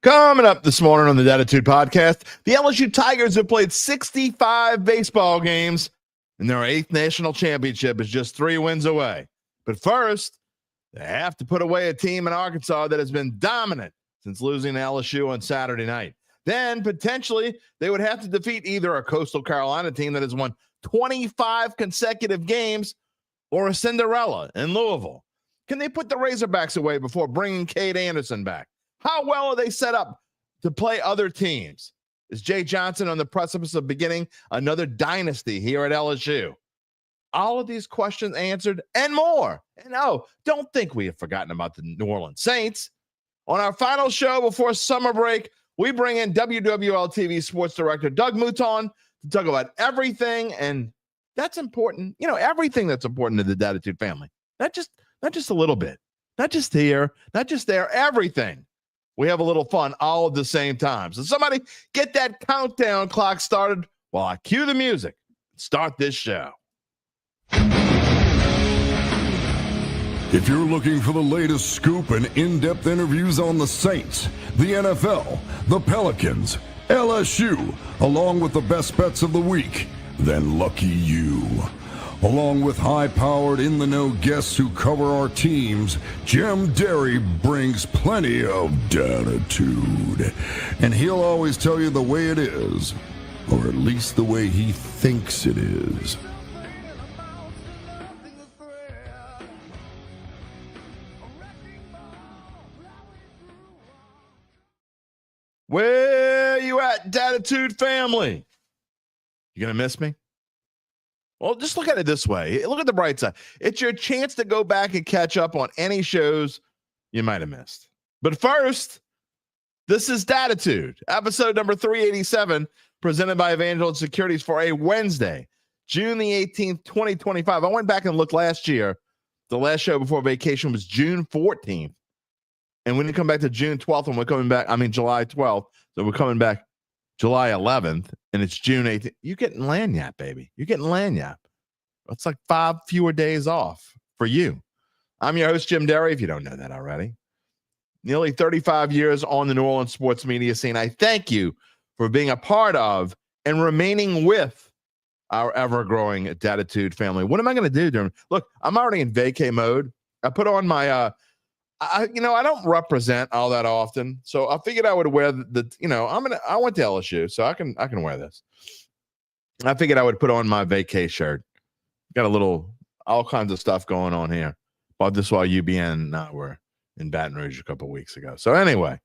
Coming up this morning on the Dattitude podcast, the LSU Tigers have played 65 baseball games, and their 8th national championship is just 3 wins away. But first, they have to put away a team in Arkansas that has been dominant since losing to LSU on Saturday night. Then, potentially, they would have to defeat either a Coastal Carolina team that has won 25 consecutive games or a Cinderella in Louisville. Can they put the Razorbacks away before bringing Cade Anderson back? How well are they set up to play other teams? Is Jay Johnson on the precipice of beginning another dynasty here at LSU? All of these questions answered and more. And don't think we have forgotten about the New Orleans Saints. On our final show before summer break, we bring in WWL-TV sports director Doug Mouton to talk about everything, and that's important. Everything that's important to the Dattitude family. Not just a little bit. Not just here, not just there, everything. We have a little fun all at the same time. So somebody get that countdown clock started while I cue the music. Start this show. If you're looking for the latest scoop and in-depth interviews on the Saints, the NFL, the Pelicans, LSU, along with the best bets of the week, then lucky you. Along with high-powered, in-the-know guests who cover our teams, Jim Derry brings plenty of Dattitude. And he'll always tell you the way it is, or at least the way he thinks it is. Where you at, Dattitude family? You gonna miss me? Well, just look at it this way. Look at the bright side. It's your chance to go back and catch up on any shows you might have missed. But first, this is Dattitude, episode number 387, presented by Evangeline Securities for a Wednesday, June the 18th, 2025. I went back and looked last year. The last show before vacation was June 14th. And we didn't come back to June 12th, and we're coming back, July 12th. So we're coming back July 11th, and it's June 18th. You're getting lanyap, baby. You're getting lanyap. It's like 5 fewer days off for you. I'm your host, Jim Derry, if you don't know that already. Nearly 35 years on the New Orleans sports media scene. I thank you for being a part of and remaining with our ever-growing Dattitude family. What am I going to do? Look, I'm already in vacay mode. I put on my I don't represent all that often, so I figured I would wear I went to LSU, so I can wear this. I figured I would put on my vacay shirt. Got all kinds of stuff going on here. Bought this while UBN were in Baton Rouge a couple of weeks ago. So anyway,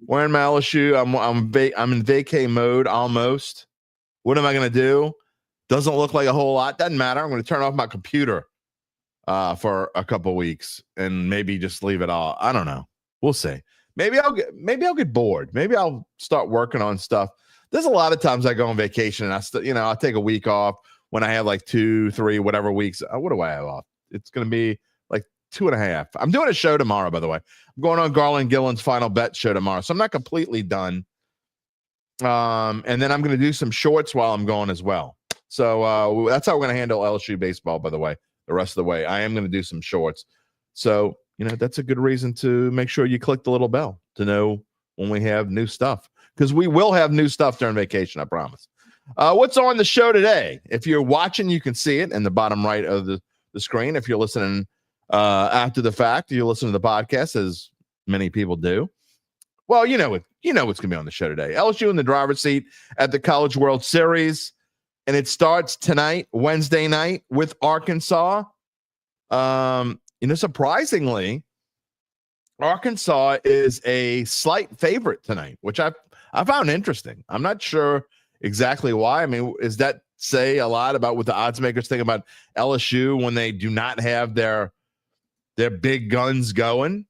wearing my LSU. I'm in vacay mode almost. What am I going to do? Doesn't look like a whole lot. Doesn't matter. I'm going to turn off my computer for a couple weeks and maybe just leave it all. I don't know. We'll see. Maybe I'll get bored. Maybe I'll start working on stuff. There's a lot of times I go on vacation and I'll take a week off when I have like 2, 3, whatever weeks. What do I have off? It's going to be like 2.5. I'm doing a show tomorrow, by the way. I'm going on Garland Gillen's Final Bet show tomorrow. So I'm not completely done. And then I'm going to do some shorts while I'm going as well. So that's how we're going to handle LSU baseball, by the way. The rest of the way, I am going to do some shorts. So, that's a good reason to make sure you click the little bell to know when we have new stuff, because we will have new stuff during vacation, I promise. What's on the show today? If you're watching, you can see it in the bottom right of the screen. If you're listening after the fact, you listen to the podcast, as many people do. Well, what's going to be on the show today. LSU in the driver's seat at the College World Series. And it starts tonight, Wednesday night, with Arkansas. Surprisingly, Arkansas is a slight favorite tonight, which I found interesting. I'm not sure exactly why. Is that say a lot about what the odds makers think about LSU when they do not have their big guns going?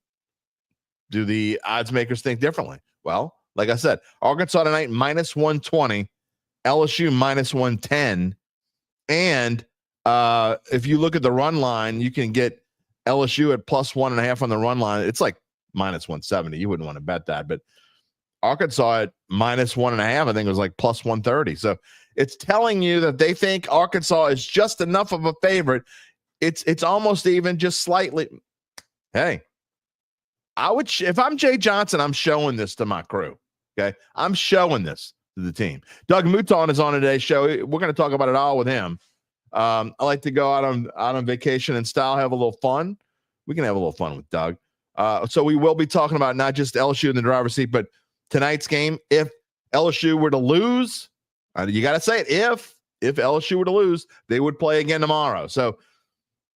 Do the odds makers think differently? Well, like I said, Arkansas tonight, minus 120. LSU minus 110. And if you look at the run line, you can get LSU at plus 1.5 on the run line. It's like minus 170. You wouldn't want to bet that. But Arkansas at minus 1.5, I think it was like plus 130. So it's telling you that they think Arkansas is just enough of a favorite. It's almost even just slightly. Hey, if I'm Jay Johnson, I'm showing this to my crew. Okay. I'm showing this to the team. Doug Mouton is on today's show. We're going to talk about it all with him. I like to go out on vacation in style, have a little fun. We can have a little fun with Doug. So we will be talking about not just LSU in the driver's seat, but tonight's game. If LSU were to lose, you got to say it. If LSU were to lose, they would play again tomorrow. So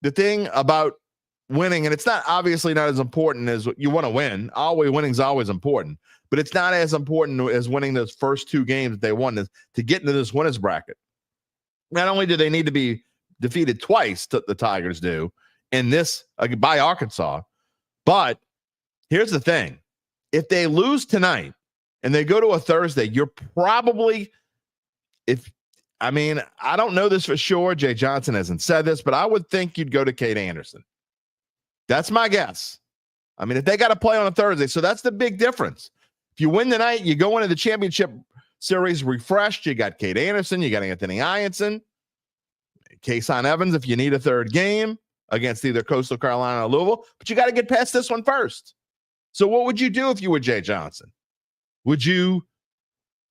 the thing about winning, and it's not obviously not as important as you want to win. Winning is always important, but it's not as important as winning those first 2 games that they won to get into this winners bracket. Not only do they need to be defeated twice, the Tigers do, in this by Arkansas, but here's the thing. If they lose tonight and they go to a Thursday, you're probably, I don't know this for sure. Jay Johnson hasn't said this, but I would think you'd go to Cade Anderson. That's my guess. If they got to play on a Thursday, so that's the big difference. If you win tonight, you go into the championship series refreshed. You got Cade Anderson, you got Anthony Ianson, Kason Evans if you need a third game against either Coastal Carolina or Louisville, but you got to get past this one first. So what would you do if you were Jay Johnson? Would you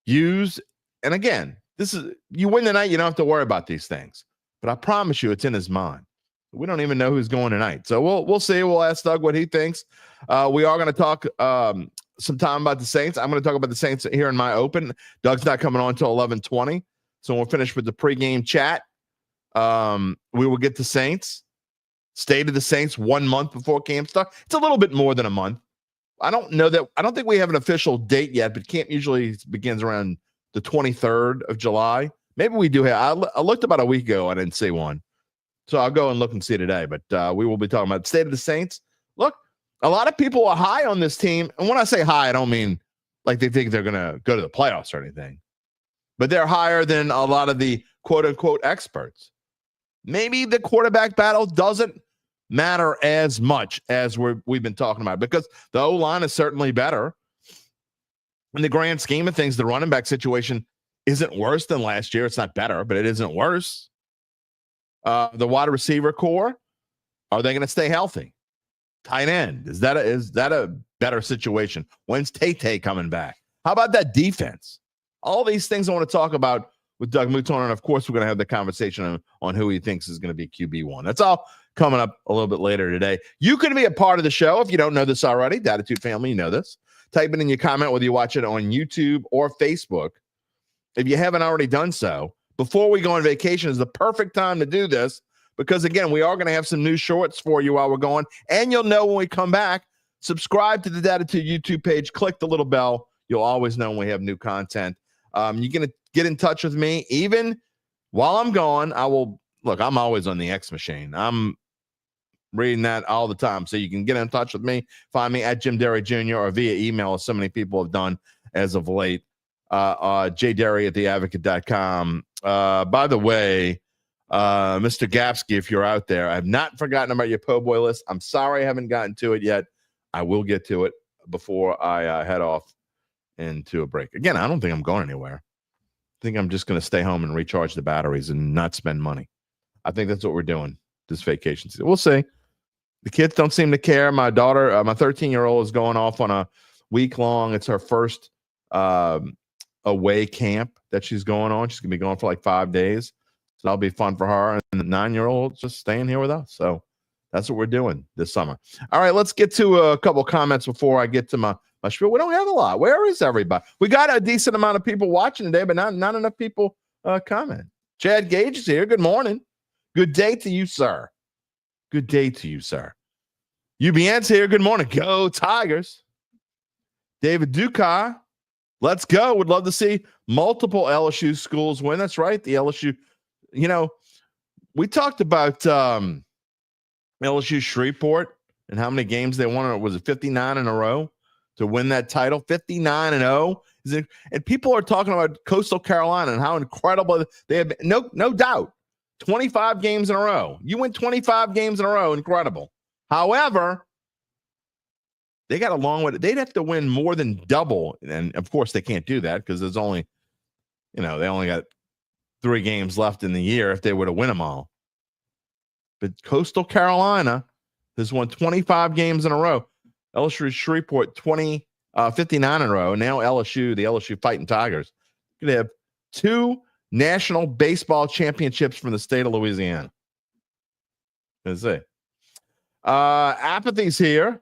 use, and again, you win tonight, you don't have to worry about these things, but I promise you it's in his mind. We don't even know who's going tonight. So we'll see. We'll ask Doug what he thinks. We are going to talk some time about the Saints. I'm going to talk about the Saints here in my open. Doug's not coming on until 11:20. So we'll finish with the pregame chat. We will get the Saints. State of the Saints 1 month before camp start. It's a little bit more than a month. I don't think we have an official date yet, but camp usually begins around the 23rd of July. Maybe we do have. I looked about a week ago. I didn't see one. So I'll go and look and see today. But we will be talking about the state of the Saints. Look, a lot of people are high on this team. And when I say high, I don't mean like they think they're going to go to the playoffs or anything. But they're higher than a lot of the quote-unquote experts. Maybe the quarterback battle doesn't matter as much as we've been talking about because the O-line is certainly better. In the grand scheme of things, the running back situation isn't worse than last year. It's not better, but it isn't worse. The wide receiver core, are they going to stay healthy? Tight end, is that a better situation? When's Tay coming back? How about that defense? All these things I want to talk about with Doug Mouton, and of course, we're going to have the conversation on who he thinks is going to be QB1. That's all coming up a little bit later today. You can be a part of the show if you don't know this already. Dattitude family, you know this. Type it in your comment whether you watch it on YouTube or Facebook. If you haven't already done so, before we go on vacation is the perfect time to do this because, again, we are going to have some new shorts for you while we're going, and you'll know when we come back. Subscribe to the Dattitude YouTube page. Click the little bell. You'll always know when we have new content. You're going to get in touch with me. Even while I'm gone, I'm always on the X machine. I'm reading that all the time. So you can get in touch with me. Find me at Jim Derry Jr. or via email, as so many people have done as of late. jderry@theadvocate.com. By the way, Mr. Gapsky, if you're out there, I have not forgotten about your po' boy list. I'm sorry I haven't gotten to it yet. I will get to it before I head off into a break. Again, I don't think I'm going anywhere. I think I'm just going to stay home and recharge the batteries and not spend money. I think that's what we're doing this vacation season. We'll see. The kids don't seem to care. My daughter, my 13-year-old is going off on a week-long. It's her first away camp that she's going on. She's going to be going for like 5 days. So that'll be fun for her. And the 9-year-old just staying here with us. So that's what we're doing this summer. All right, let's get to a couple comments before I get to my spiel. We don't have a lot. Where is everybody? We got a decent amount of people watching today, but not enough people comment. Chad Gage is here. Good morning. Good day to you, sir. Good day to you, sir. UBN's here. Good morning. Go Tigers. David Dukas. Let's go. Would love to see multiple LSU schools win. That's right. The LSU, we talked about LSU Shreveport and how many games they won. Was it 59 in a row to win that title? 59-0. And people are talking about Coastal Carolina and how incredible they have been. No doubt. 25 games in a row. You win 25 games in a row. Incredible. However, they got a long way. They'd have to win more than double. And, of course, they can't do that because there's only, they only got 3 games left in the year if they were to win them all. But Coastal Carolina has won 25 games in a row. LSU Shreveport 59 in a row. Now LSU, the LSU Fighting Tigers, going to have 2 national baseball championships from the state of Louisiana. Let's see. Apathy's here.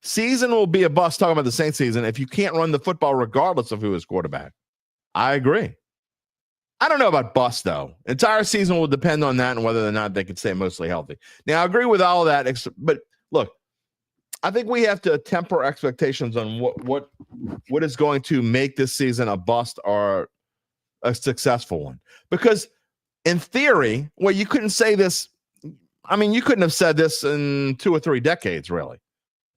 Season will be a bust, talking about the Saints season, if you can't run the football regardless of who is quarterback. I agree. I don't know about bust, though. Entire season will depend on that and whether or not they can stay mostly healthy. Now, I agree with all of that, but look, I think we have to temper expectations on what is going to make this season a bust or a successful one. Because in theory, well, you couldn't say this. I mean, you couldn't have said this in 2 or 3 decades, really.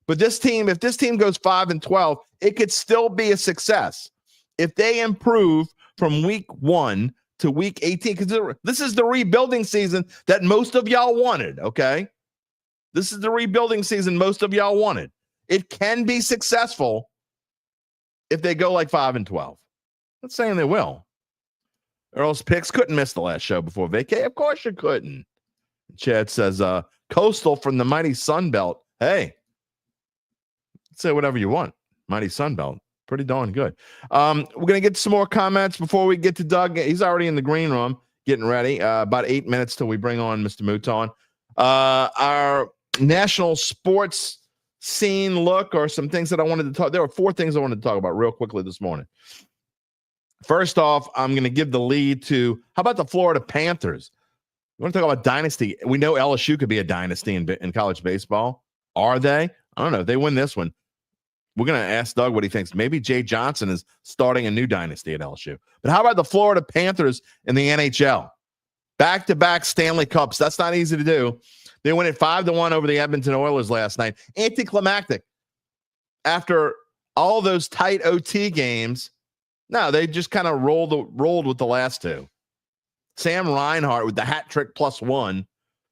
But this team, if this team goes 5-12, it could still be a success if they improve from week 1 to week 18. Because this is the rebuilding season that most of y'all wanted, okay? This is the rebuilding season most of y'all wanted. It can be successful if they go like 5-12. I'm not saying they will. Earl's picks couldn't miss the last show before vacay. Of course you couldn't. Chad says, Coastal from the mighty Sun Belt. Hey, say whatever you want. Mighty Sun Belt. Pretty darn good. We're going to get to some more comments before we get to Doug. He's already in the green room getting ready. About 8 minutes till we bring on Mr. Mouton. Our national sports scene look, or some things that I wanted to talk. There were 4 things I wanted to talk about real quickly this morning. First off, I'm going to give the lead to, how about the Florida Panthers? You want to talk about dynasty? We know LSU could be a dynasty in college baseball. Are they? I don't know. If they win this one, we're going to ask Doug what he thinks. Maybe Jay Johnson is starting a new dynasty at LSU. But how about the Florida Panthers in the NHL? Back-to-back Stanley Cups. That's not easy to do. They went at 5-1 over the Edmonton Oilers last night. Anticlimactic. After all those tight OT games, no, they just kind of rolled with the last 2. Sam Reinhart with the hat trick +1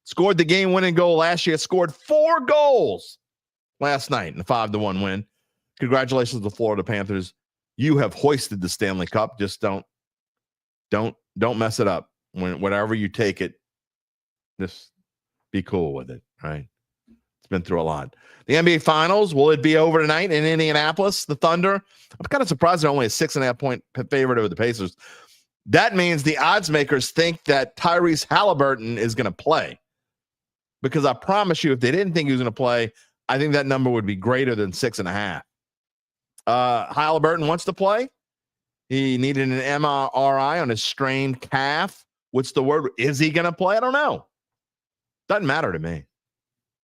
scored the game-winning goal last year. Scored 4 goals last night in a 5-1 win. Congratulations to the Florida Panthers. You have hoisted the Stanley Cup. Just don't mess it up. Whenever you take it, just be cool with it, right? It's been through a lot. The NBA Finals, will it be over tonight in Indianapolis? The Thunder. I'm kind of surprised they're only a 6.5 point favorite over the Pacers. That means the odds makers think that Tyrese Halliburton is going to play. Because I promise you, if they didn't think he was going to play, I think that number would be greater than 6.5. Halliburton wants to play. He needed an MRI on his strained calf. What's the word? Is he going to play? I don't know. Doesn't matter to me.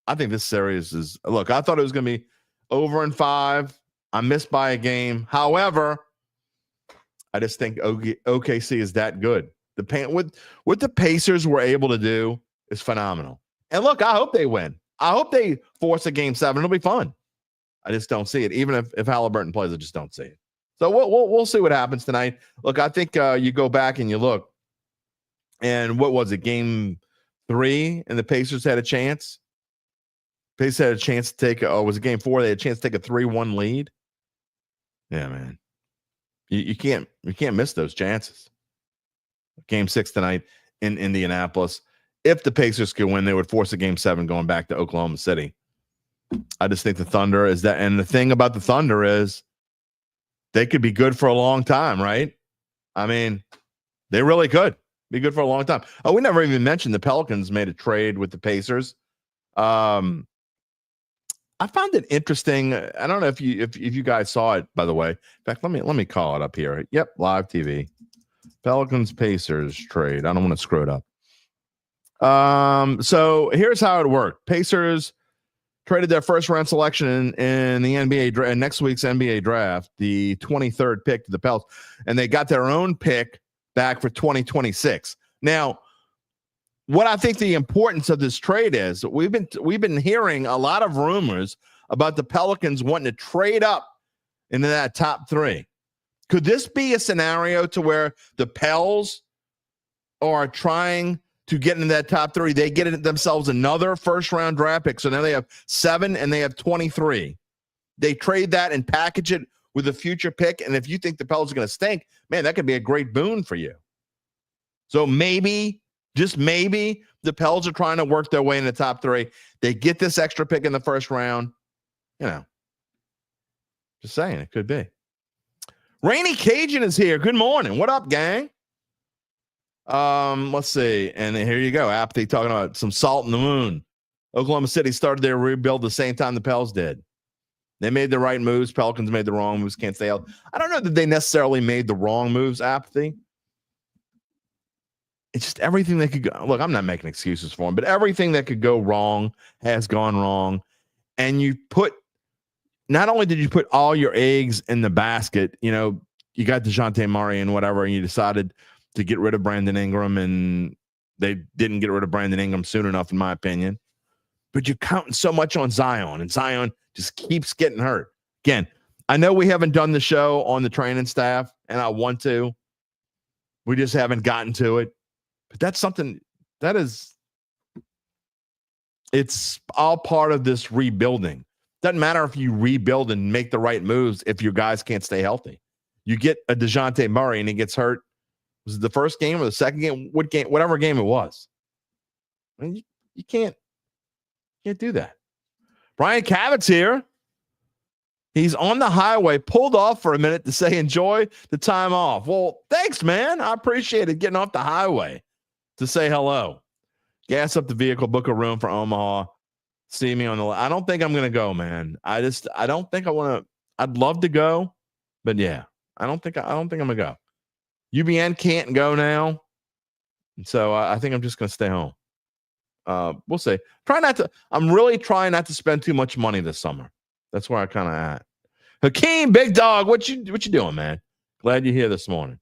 I think this series is, look, I thought it was going to be over in 5. I missed by a game. However, I just think OKC is that good. What the Pacers were able to do is phenomenal. And look, I hope they win. I hope they force a game 7. It'll be fun. I just don't see it. Even if Halliburton plays, I just don't see it. So we'll see what happens tonight. Look, I think you go back and you look, and what was it, game 3, and the Pacers had a chance. Pacers had a chance to take. Was it game 4? They had a chance to take a 3-1 lead. Yeah, man. You can't miss those chances. Game 6 tonight in Indianapolis. If the Pacers could win, they would force a game 7 going back to Oklahoma City. I just think the Thunder is that. And the thing about the Thunder is they could be good for a long time, right? I mean, they really could be good for a long time. Oh, we never even mentioned the Pelicans made a trade with the Pacers. I found it interesting. I don't know if you guys saw it, by the way. In fact, let me call it up here. Yep, live TV. Pelicans Pacers trade. I don't want to screw it up. So here's how it worked. Pacers traded their first round selection in the NBA next week's NBA draft, the 23rd pick to the Pelicans, and they got their own pick back for 2026. Now, what I think the importance of this trade is, we've been hearing a lot of rumors about the Pelicans wanting to trade up into that top 3. Could this be a scenario to where the Pels are trying to get into that top 3? They get themselves another first-round draft pick, so now they have 7 and they have 23. They trade that and package it with a future pick, and if you think the Pels are going to stink, man, that could be a great boon for you. So maybe, just maybe, the Pels are trying to work their way in the top 3. They get this extra pick in the first round. You know, Just saying, it could be. Rainy Cajun is here. Good morning. What up, gang? Let's see. And here you go. Apathy talking about some salt in the wound. Oklahoma City started their rebuild the same time the Pels did. They made the right moves. Pelicans made the wrong moves. Can't stay out. I don't know that they necessarily made the wrong moves, Apathy. It's just everything that could go. Look, I'm not making excuses for them, but everything that could go wrong has gone wrong. And not only did you put all your eggs in the basket, you got DeJounte Murray and whatever, and you decided to get rid of Brandon Ingram, and they didn't get rid of Brandon Ingram soon enough, in my opinion. But you're counting so much on Zion, and Zion just keeps getting hurt. Again, I know we haven't done the show on the training staff, and I want to. We just haven't gotten to it. But that's something it's all part of this rebuilding. Doesn't matter if you rebuild and make the right moves if your guys can't stay healthy. You get a DeJounte Murray and he gets hurt. Was it the first game or the second game? What game? Whatever game it was. I mean, you can't do that. Brian Cavitt's here. He's on the highway, pulled off for a minute to say enjoy the time off. Well, thanks, man. I appreciate it getting off the highway to say hello. Gas up the vehicle, book a room for Omaha. See me on the. I don't think I'm gonna go, man. I don't think I want to. I'd love to go, but yeah, I don't think I'm gonna go. UBN can't go now, so I think I'm just gonna stay home. We'll see. I'm really trying not to spend too much money this summer. That's where I kind of at. Hakeem, big dog, what you doing, man? Glad you're here this morning.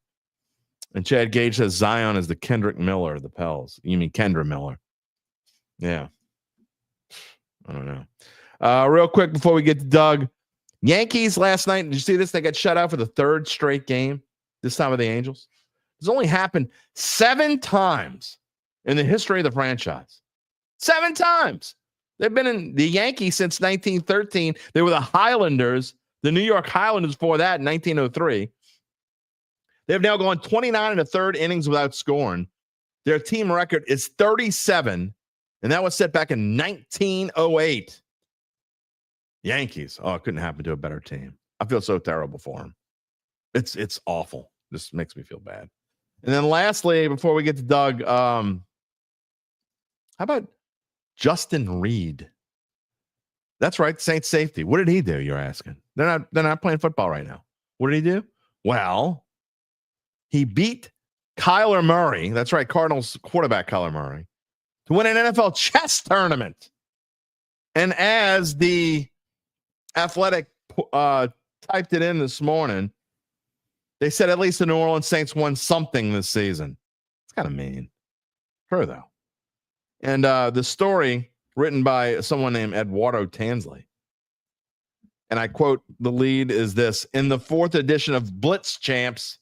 And Chad Gage says Zion is the Kendrick Miller of the Pels. You mean Kendra Miller? Yeah. I don't know. Real quick before we get to Doug, Yankees last night. Did you see this? They got shut out for the third straight game. This time with the Angels. It's only happened 7 times in the history of the franchise. 7 times. They've been in the Yankees since 1913. They were the Highlanders, the New York Highlanders before that in 1903. They've now gone 29 1/3 innings without scoring. Their team record is 37. And that was set back in 1908. Yankees. Oh, it couldn't happen to a better team. I feel so terrible for them. It's awful. This makes me feel bad. And then lastly, before we get to Doug, how about Justin Reed? That's right, Saints safety. What did he do? You're asking. They're not playing football right now. What did he do? Well, he beat Kyler Murray. That's right, Cardinals quarterback Kyler Murray, to win an NFL chess tournament. And as the Athletic typed it in this morning, they said at least the New Orleans Saints won something this season. It's kind of mean. True, though. And the story written by someone named Eduardo Tansley. And I quote, the lead is this: in the 4th edition of Blitz Champs,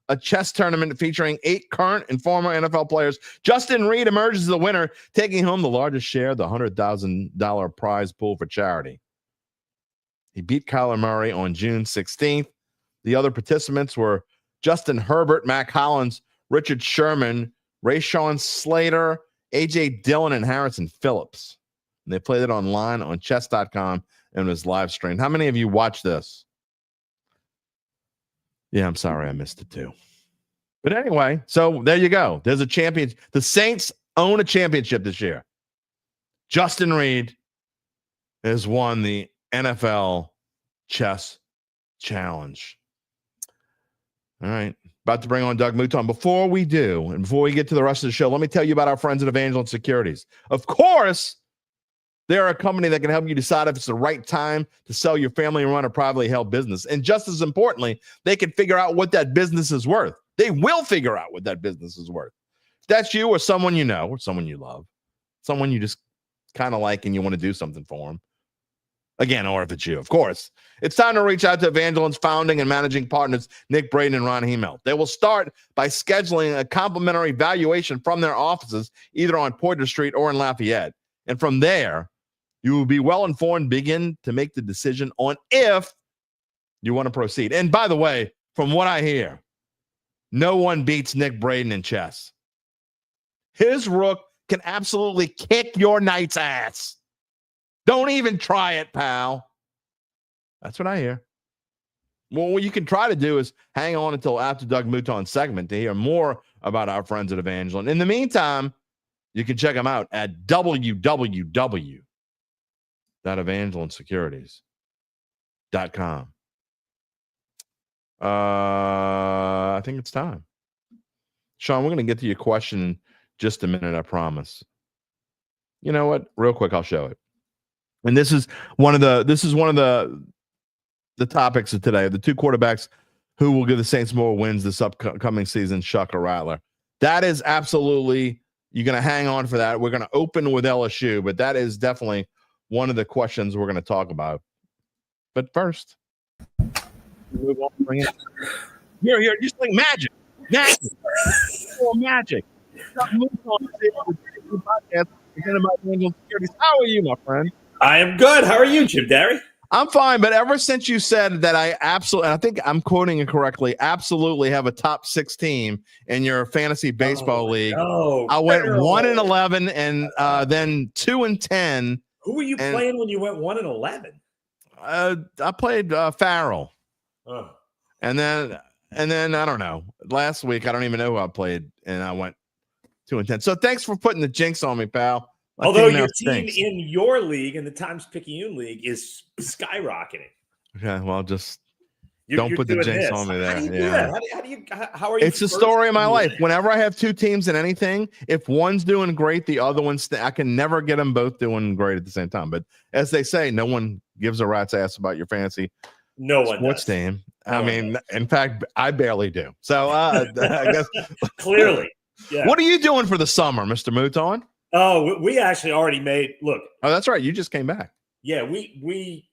a chess tournament featuring 8 current and former NFL players, Justin Reed emerges as the winner, taking home the largest share of the $100,000 prize pool for charity. He beat Kyler Murray on June 16th. The other participants were Justin Herbert, Mac Hollins, Richard Sherman, Rashawn Slater, A.J. Dillon, and Harrison Phillips. And they played it online on chess.com and was live streamed. How many of you watched this? Yeah, I'm sorry I missed it too. But anyway, so there you go. There's a champion. The Saints own a championship this year. Justin Reed has won the NFL Chess Challenge. All right. About to bring on Doug Mouton. Before we do, and before we get to the rest of the show, let me tell you about our friends at Evangeline Securities. Of course, they're a company that can help you decide if it's the right time to sell your family and run a privately held business. And just as importantly, they can figure out what that business is worth. They will figure out what that business is worth. If that's you or someone you know or someone you love, someone you just kind of like and you want to do something for them. Again, or if it's you, of course. It's time to reach out to Evangeline's founding and managing partners, Nick Braden and Ron Hemelt. They will start by scheduling a complimentary valuation from their offices, either on Poydras Street or in Lafayette. And from there, you will be well informed, begin to make the decision on if you want to proceed. And by the way, from what I hear, no one beats Nick Braden in chess. His rook can absolutely kick your knight's ass. Don't even try it, pal. That's what I hear. Well, what you can try to do is hang on until after Doug Mouton's segment to hear more about our friends at Evangeline. In the meantime, you can check them out at www.evangelinesecurities.com. I think it's time. Sean, we're going to get to your question in just a minute, I promise. You know what? Real quick, I'll show it. And this is one of the topics of today. The two quarterbacks who will give the Saints more wins this upcoming season, Shuck or Rattler. That is absolutely, you're going to hang on for that. We're going to open with LSU, but that is definitely one of the questions we're going to talk about. But first, move on. Bring it. Here, just like magic. Magic. Magic. How are you, my friend? I am good. How are you, Jim Derry? I'm fine, but ever since you said that I think I'm quoting it correctly, absolutely have a top 6 team in your fantasy baseball league. I went 1-11 and then 2-10. Who were you playing when you went 1-11? I played Farrell. Oh. And then I don't know. Last week I don't even know who I played, and I went 2-10. So thanks for putting the jinx on me, pal. Although your team in your league, in the Times Picayune League, is skyrocketing. Okay, well, just don't put the jinx on me there. How do you do that? How are you? It's the story of my life. Whenever I have two teams in anything, if one's doing great, the other one's I can never get them both doing great at the same time. But as they say, no one gives a rat's ass about your fantasy sports team. I mean, in fact, I barely do. So I guess clearly. Yeah. What are you doing for the summer, Mr. Mouton? Oh, we actually already made. Look. Oh, that's right. You just came back. Yeah, we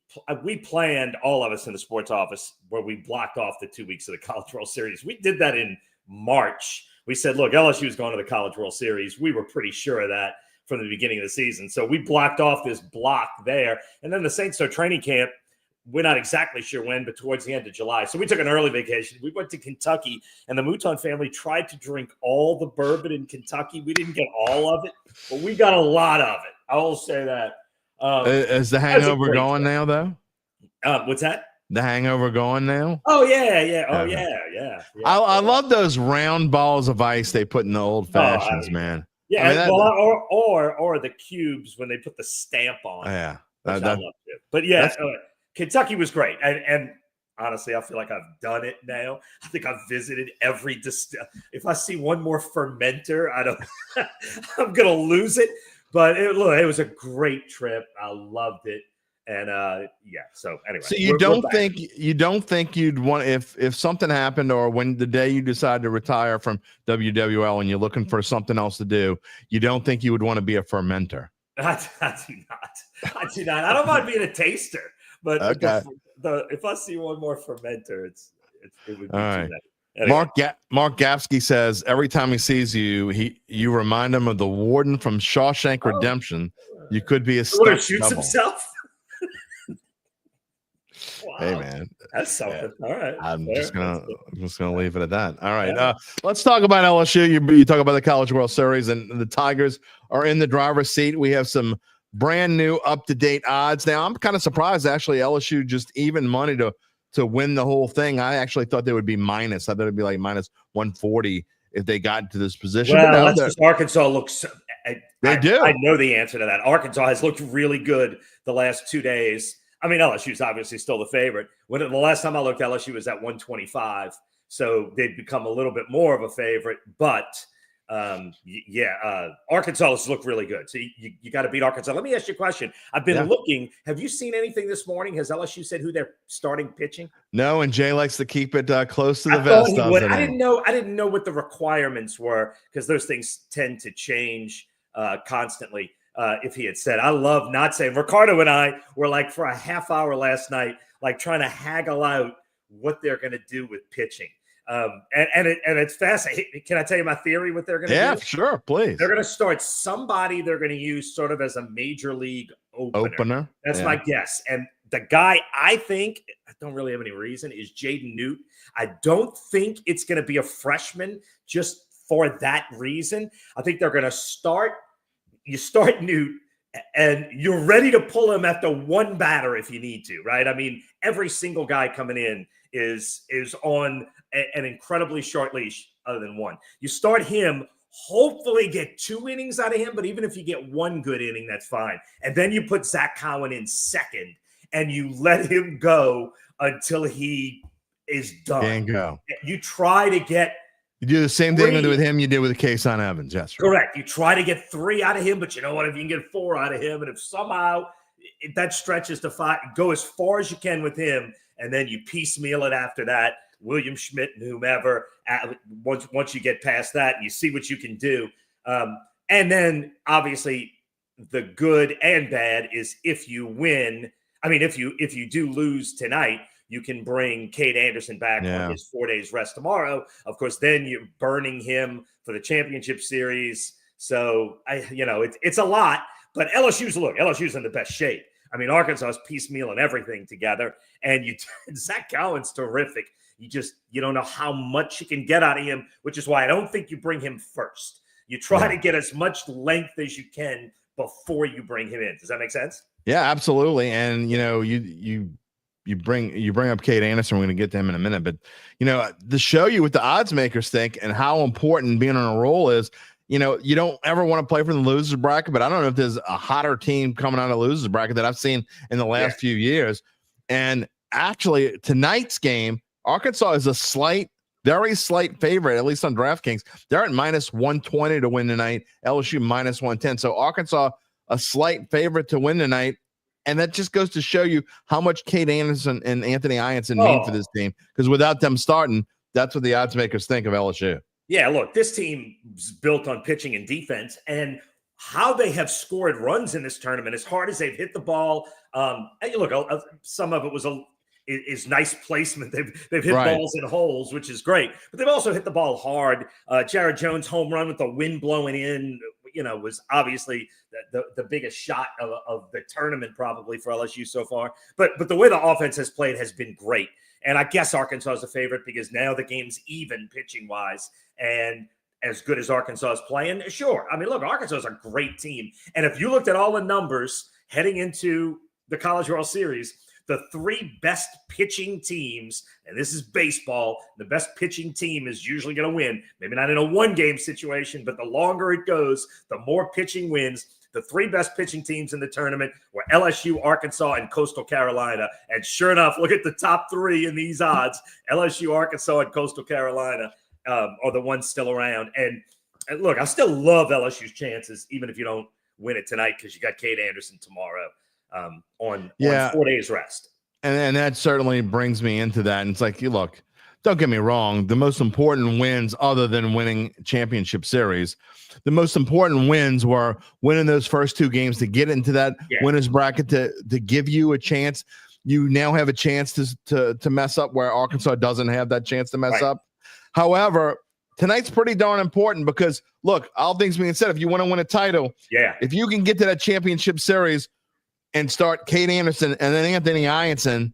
planned, all of us in the sports office, where we blocked off the 2 weeks of the College World Series. We did that in March. We said, look, LSU is going to the College World Series. We were pretty sure of that from the beginning of the season. So we blocked off this block there. And then the Saints start training camp. We're not exactly sure when, but towards the end of July. So we took an early vacation. We went to Kentucky, and the Mouton family tried to drink all the bourbon in Kentucky. We didn't get all of it, but we got a lot of it. I will say that. Is the hangover going now, though? What's that? The hangover going now? Oh, yeah. Oh, yeah. I love those round balls of ice they put in the old fashions, man. Yeah, I mean, or the cubes when they put the stamp on. Yeah. I love it. But yeah, Kentucky was great. And honestly, I feel like I've done it now. I think I've visited every if I see one more fermenter, I'm going to lose it. But it was a great trip. I loved it. And so anyway. So you don't think you'd want, if something happened, or when the day you decide to retire from WWL and you're looking for something else to do, you don't think you would want to be a fermenter? I do not. I don't mind being a taster. But okay. If I see one more fermenter, it would be all right. Anyway. Mark Gapsky says every time he sees you, you remind him of the warden from Shawshank Redemption. You could be a stunt shoots double. Himself. Wow. Hey man, that's something. Yeah. All right, I'm just gonna leave it at that. All right, let's talk about LSU. You talk about the College World Series, and the Tigers are in the driver's seat. We have some brand new, up-to-date odds. Now, I'm kind of surprised, actually, LSU just even money to win the whole thing. I actually thought they would be minus. I thought it'd be like minus 140 if they got into this position. Well, that's just Arkansas looks. They do. I know the answer to that. Arkansas has looked really good the last 2 days. I mean, LSU's obviously still the favorite. When the last time I looked, LSU was at 125, so they've become a little bit more of a favorite. But Arkansas has looked really good. So you got to beat Arkansas. Let me ask you a question. I've been looking. Have you seen anything this morning? Has LSU said who they're starting pitching? No, and Jay likes to keep it close to the vest. I didn't know what the requirements were, because those things tend to change constantly. If he had said, I love not saying. Ricardo and I were like for a half hour last night, like trying to haggle out what they're going to do with pitching. And it's fascinating. Can I tell you my theory what they're going to do? Yeah, sure, please. They're going to start somebody they're going to use sort of as a major league opener. That's my guess. And the guy I think, I don't really have any reason, is Jaden Newt. I don't think it's going to be a freshman just for that reason. I think they're going to start Newt, And you're ready to pull him at the one batter if you need to, right? I mean, every single guy coming in is on an incredibly short leash other than one. You start him, hopefully get 2 innings out of him, but even if you get 1 good inning, that's fine. And then you put Zach Cowan in second and you let him go until he is done. Can't go. You try to get You do the same thing with him you did with Kason Evans. Yes, right. Correct. You try to get 3 out of him, but you know what? If you can get 4 out of him, and if somehow that stretches to 5, go as far as you can with him, and then you piecemeal it after that. William Schmidt and whomever. Once you get past that, and you see what you can do, and then obviously the good and bad is if you win. I mean, if you do lose tonight, you can bring Cade Anderson back on his 4 days rest tomorrow. Of course, then you're burning him for the championship series. So it's a lot, but LSU's in the best shape. I mean, Arkansas is piecemealing everything together, and Zach Cowan's terrific. You don't know how much you can get out of him, which is why I don't think you bring him first. You try to get as much length as you can before you bring him in. Does that make sense? Yeah, absolutely. And you bring up Cade Anderson. We're going to get to him in a minute, but to show you what the odds makers think and how important being on a roll is. You don't ever want to play for the losers bracket, but I don't know if there's a hotter team coming out of the losers bracket that I've seen in the last few years. And actually, tonight's game, Arkansas is a very slight favorite, at least on DraftKings. They're at -120 to win tonight. LSU -110. So Arkansas, a slight favorite to win tonight. And that just goes to show you how much Cade Anderson and Anthony Ianson mean for this team. Because without them starting, that's what the odds makers think of LSU. Yeah, look, this team is built on pitching and defense. And how they have scored runs in this tournament, as hard as they've hit the ball. And look, some of it is nice placement. They've hit balls in holes, which is great. But they've also hit the ball hard. Jared Jones' home run with the wind blowing in, was obviously the biggest shot of the tournament probably for LSU so far. But the way the offense has played has been great. And I guess Arkansas is a favorite because now the game's even pitching-wise. And as good as Arkansas is playing, sure. I mean, look, Arkansas is a great team. And if you looked at all the numbers heading into the College World Series, the 3 best pitching teams, and this is baseball, the best pitching team is usually going to win. Maybe not in a one-game situation, but the longer it goes, the more pitching wins. The 3 best pitching teams in the tournament were LSU, Arkansas, and Coastal Carolina. And sure enough, look at the top 3 in these odds. LSU, Arkansas, and Coastal Carolina are the ones still around. And look, I still love LSU's chances, even if you don't win it tonight, because you got Cade Anderson tomorrow. On 4 days rest. And that certainly brings me into that. And it's like, look, don't get me wrong. The most important wins other than winning championship series, the most important wins were winning those first 2 games to get into that winners bracket to give you a chance. You now have a chance to mess up where Arkansas doesn't have that chance to mess up. However, tonight's pretty darn important because, look, all things being said, if you want to win a title, if you can get to that championship series and start Cade Anderson and then Anthony Ianson,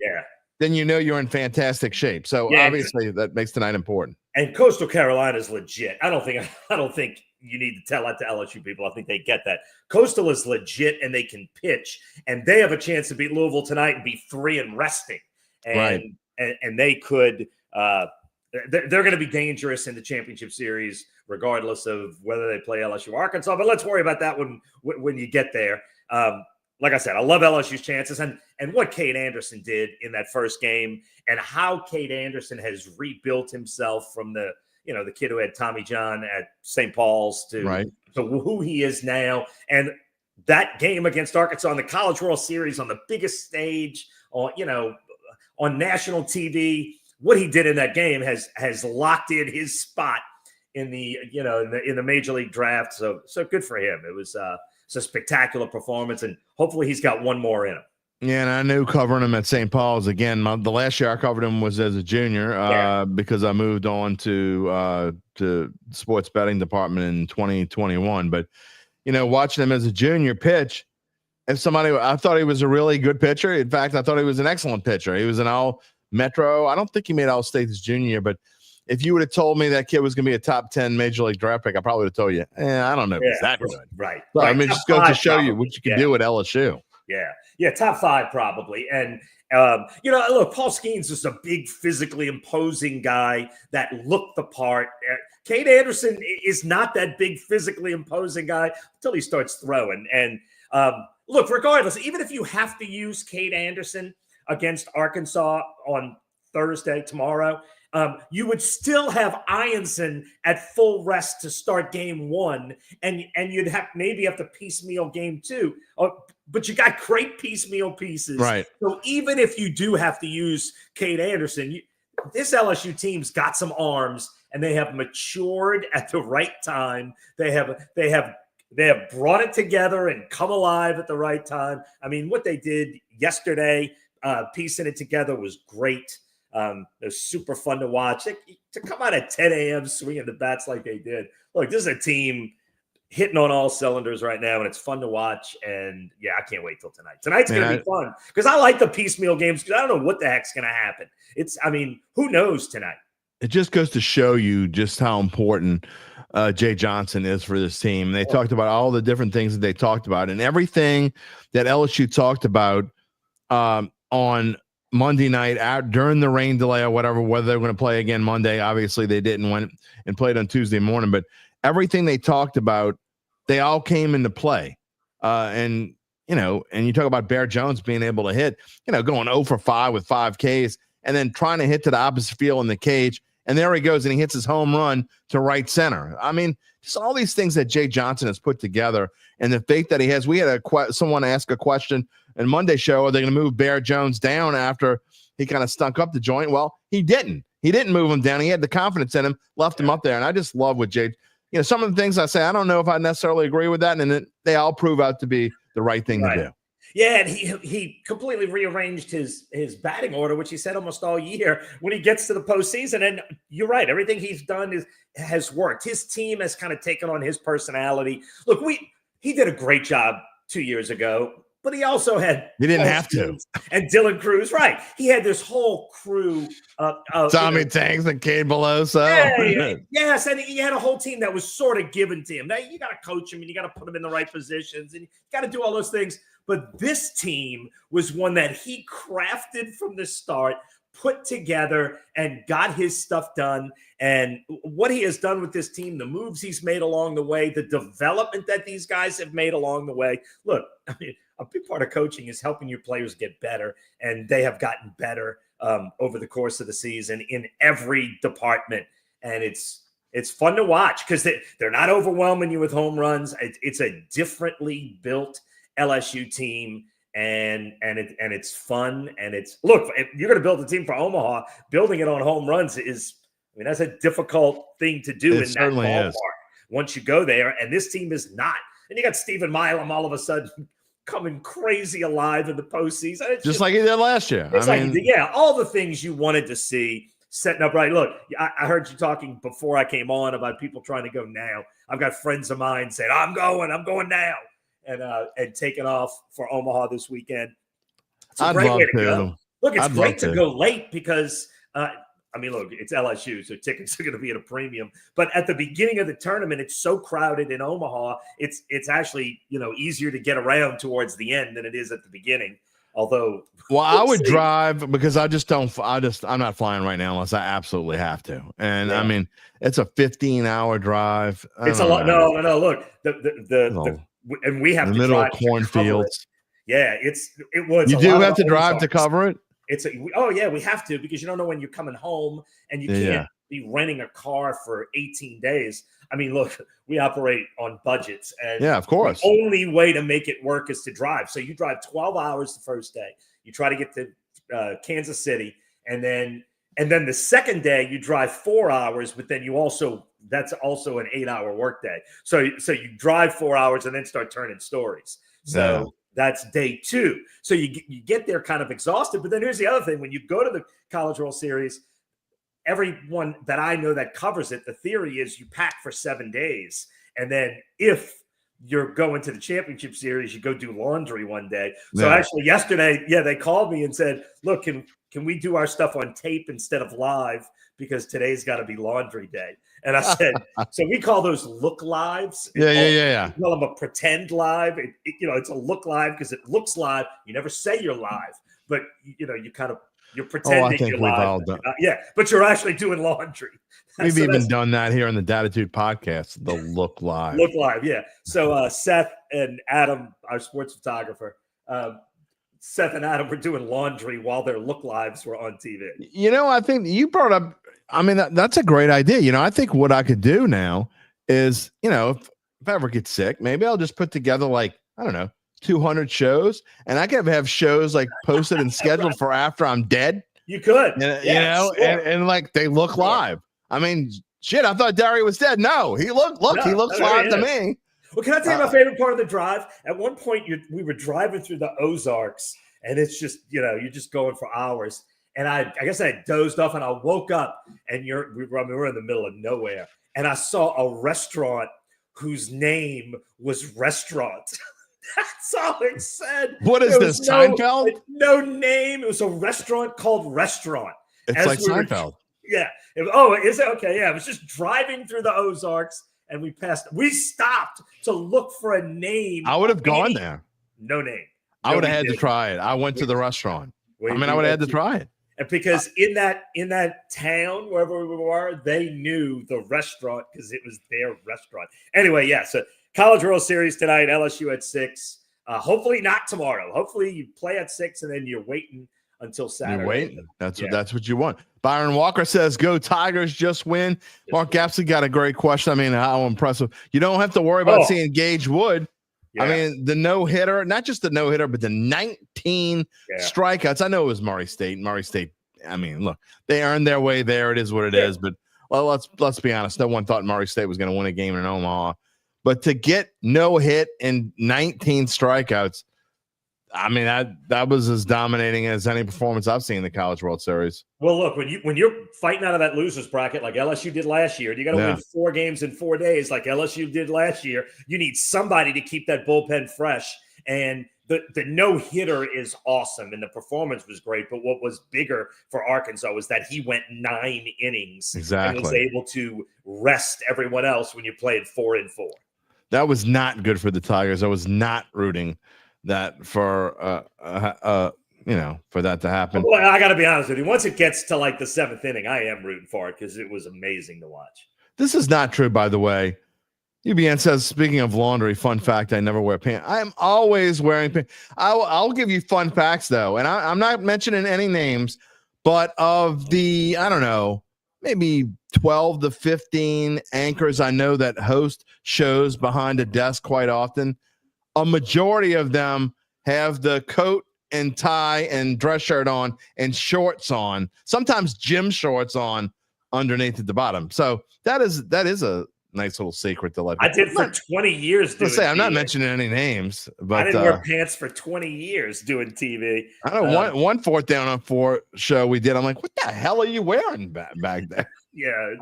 then you're in fantastic shape. So obviously that makes tonight important. And Coastal Carolina is legit. I don't think you need to tell that to LSU people. I think they get that. Coastal is legit and they can pitch, and they have a chance to beat Louisville tonight and be 3 and resting. And they could they're going to be dangerous in the championship series, regardless of whether they play LSU or Arkansas. But let's worry about that when you get there. Like I said, I love LSU's chances and what Cade Anderson did in that first game and how Cade Anderson has rebuilt himself from the kid who had Tommy John at St. Paul's to who he is now. And that game against Arkansas in the College World Series on the biggest stage on national TV, what he did in that game has locked in his spot in the major league draft. So good for him. It was it's a spectacular performance, and hopefully he's got one more in him. Yeah, and I knew covering him at St. Paul's again. The last year I covered him was as a junior because I moved on to sports betting department in 2021. But watching him as a junior pitch, I thought he was a really good pitcher. In fact, I thought he was an excellent pitcher. He was an All Metro. I don't think he made All State his junior year, but if you would have told me that kid was going to be a top 10 major league draft pick, I probably would have told you, I don't know if he's that good. Right. So, right. I mean, it just goes to show you what you can do at LSU. Yeah, top 5 probably. And, look, Paul Skeens is a big, physically imposing guy that looked the part. Cade Anderson is not that big, physically imposing guy until he starts throwing. And, look, regardless, even if you have to use Cade Anderson against Arkansas on Thursday, tomorrow, you would still have Ianson at full rest to start game 1, and you'd maybe have to piecemeal game 2. But you got great piecemeal pieces. Right. So even if you do have to use Cade Anderson, this LSU team's got some arms, and they have matured at the right time. They have brought it together and come alive at the right time. I mean, what they did yesterday, piecing it together, was great. It was super fun to watch. To come out at 10 a.m. swinging the bats like they did. Look, this is a team hitting on all cylinders right now, and it's fun to watch. And, I can't wait till tonight. Tonight's going to be fun because I like the piecemeal games because I don't know what the heck's going to happen. Who knows tonight? It just goes to show you just how important Jay Johnson is for this team. They talked about all the different things that they talked about, and everything that LSU talked about on Monday night out during the rain delay or whatever, whether they're going to play again Monday. Obviously they didn't, went and played on Tuesday morning, but everything they talked about, they all came into play. And you talk about Bear Jones being able to hit, going 0 for 5 with 5 Ks and then trying to hit to the opposite field in the cage. And there he goes, and he hits his home run to right center. I mean, just all these things that Jay Johnson has put together and the faith that he has. We had someone ask a question in Monday show, are they going to move Bear Jones down after he kind of stunk up the joint? Well, he didn't. He didn't move him down. He had the confidence in him, left him up there. And I just love what Jay, some of the things I say, I don't know if I necessarily agree with that. And then they all prove out to be the right thing to do. Yeah, and he completely rearranged his batting order, which he said almost all year when he gets to the postseason. And you're right, everything he's done has worked. His team has kind of taken on his personality. Look, he did a great job 2 years ago, but he also had he didn't have to. And Dylan Cruz, right? He had this whole crew of Tommy Tanks and Cade Beloso. Yes, and he had a whole team that was sort of given to him. Now you got to coach him and you got to put him in the right positions and you got to do all those things. But this team was one that he crafted from the start, put together, and got his stuff done. And what he has done with this team, the moves he's made along the way, the development that these guys have made along the way. Look, I mean, a big part of coaching is helping your players get better, and they have gotten better over the course of the season in every department. And it's fun to watch because they're not overwhelming you with home runs. It's a differently built LSU team, and it's fun. And look, if you're going to build a team for Omaha, building it on home runs that's a difficult thing to do in that ballpark once you go there. And this team is not. And you got Stephen Milam all of a sudden coming crazy alive in the postseason. It's just like he did last year. All the things you wanted to see setting up right. Look, I heard you talking before I came on about people trying to go now. I've got friends of mine saying, I'm going now. And taking off for Omaha this weekend. It's a great way to go. Look, it's great to go late because, look, it's LSU, so tickets are going to be at a premium. But at the beginning of the tournament, it's so crowded in Omaha, it's actually, easier to get around towards the end than it is at the beginning. Although, I would drive because I'm not flying right now unless I absolutely have to. And it's a 15-hour drive. It's a lot. No. Look, and we have in the to middle drive of cornfields. Yeah, it was. You do have to drive to cover it. We have to because you don't know when you're coming home and you can't be renting a car for 18 days. I mean, look, we operate on budgets, and of course, the only way to make it work is to drive. So you drive 12 hours the first day. You try to get to Kansas City, and then the second day you drive 4 hours, but then that's also an 8-hour workday. So you drive 4 hours and then start turning stories. So that's day 2. So you get there kind of exhausted. But then here's the other thing: when you go to the College World Series, everyone that I know that covers it, the theory is you pack for 7 days, and then if you're going to the championship series, you go do laundry one day. So actually yesterday, they called me and said, look, can we do our stuff on tape instead of live? Because today's got to be laundry day. And I said, so we call those look lives. Yeah. We call them a pretend live. It's a look live because it looks live. You never say you're live, but you're pretending you're live. But you're actually doing laundry. We've even done that here on the Dattitude podcast, the look live. Look live, yeah. So Seth and Adam, our sports photographer, Seth and Adam were doing laundry while their look lives were on TV. I think you brought up, that's a great idea. I think what I could do now is, if I ever get sick, maybe I'll just put together 200 shows, and I could have shows posted and scheduled for after I'm dead. You could, sure. and they look live. Shit, I thought Derry was dead. No, he looks live to me. Well, can I tell you my favorite part of the drive? At one point, we were driving through the Ozarks, and it's just, you're just going for hours. And I guess I dozed off, and I woke up, and we were in the middle of nowhere, and I saw a restaurant whose name was Restaurant. That's all it said. What is this, Seinfeld? No name. It was a restaurant called Restaurant. It's like Seinfeld. Yeah. Is it? Okay, yeah. It was just driving through the Ozarks, and we stopped to look for a name. I would have gone there. No name. I would have had to try it. I went to the restaurant. I would have had to try it. And because in that town, wherever we were, they knew the restaurant because it was their restaurant. Anyway, so College World Series tonight, LSU at 6. Hopefully not tomorrow. Hopefully you play at 6 and then you're waiting until Saturday. You're waiting. That's what you want. Byron Walker says, "Go Tigers, just win." Mark Gapsey got a great question. How impressive. You don't have to worry about seeing Gage Wood. Yeah. The no-hitter, not just the no-hitter, but the 19 strikeouts. I know it was Murray State. Look, they earned their way there. It is what it is. But let's be honest. No one thought Murray State was going to win a game in Omaha. But to get no hit and 19 strikeouts, that was as dominating as any performance I've seen in the College World Series. Well, look, when you're fighting out of that losers bracket like LSU did last year, you got to win 4 games in 4 days like LSU did last year. You need somebody to keep that bullpen fresh. And the no-hitter is awesome, and the performance was great. But what was bigger for Arkansas was that he went 9 innings and was able to rest everyone else when you played 4 and 4. That was not good for the Tigers. I was not rooting that for for that to happen. Well, I got to be honest with you. Once it gets to the 7th inning, I am rooting for it because it was amazing to watch. This is not true, by the way. UBN says, speaking of laundry, fun fact, I never wear pants. I am always wearing pants. I'll give you fun facts, though, and I'm not mentioning any names, but of the, maybe 12 to 15 anchors I know that host shows behind a desk quite often, a majority of them have the coat and tie and dress shirt on and shorts on, sometimes gym shorts on underneath at the bottom. So that is a nice little secret to let I did for 20 years doing I'm not mentioning any names, but I didn't wear pants for 20 years doing TV. I know one 4th down on 4 show we did. I'm like, what the hell are you wearing back there? Yeah,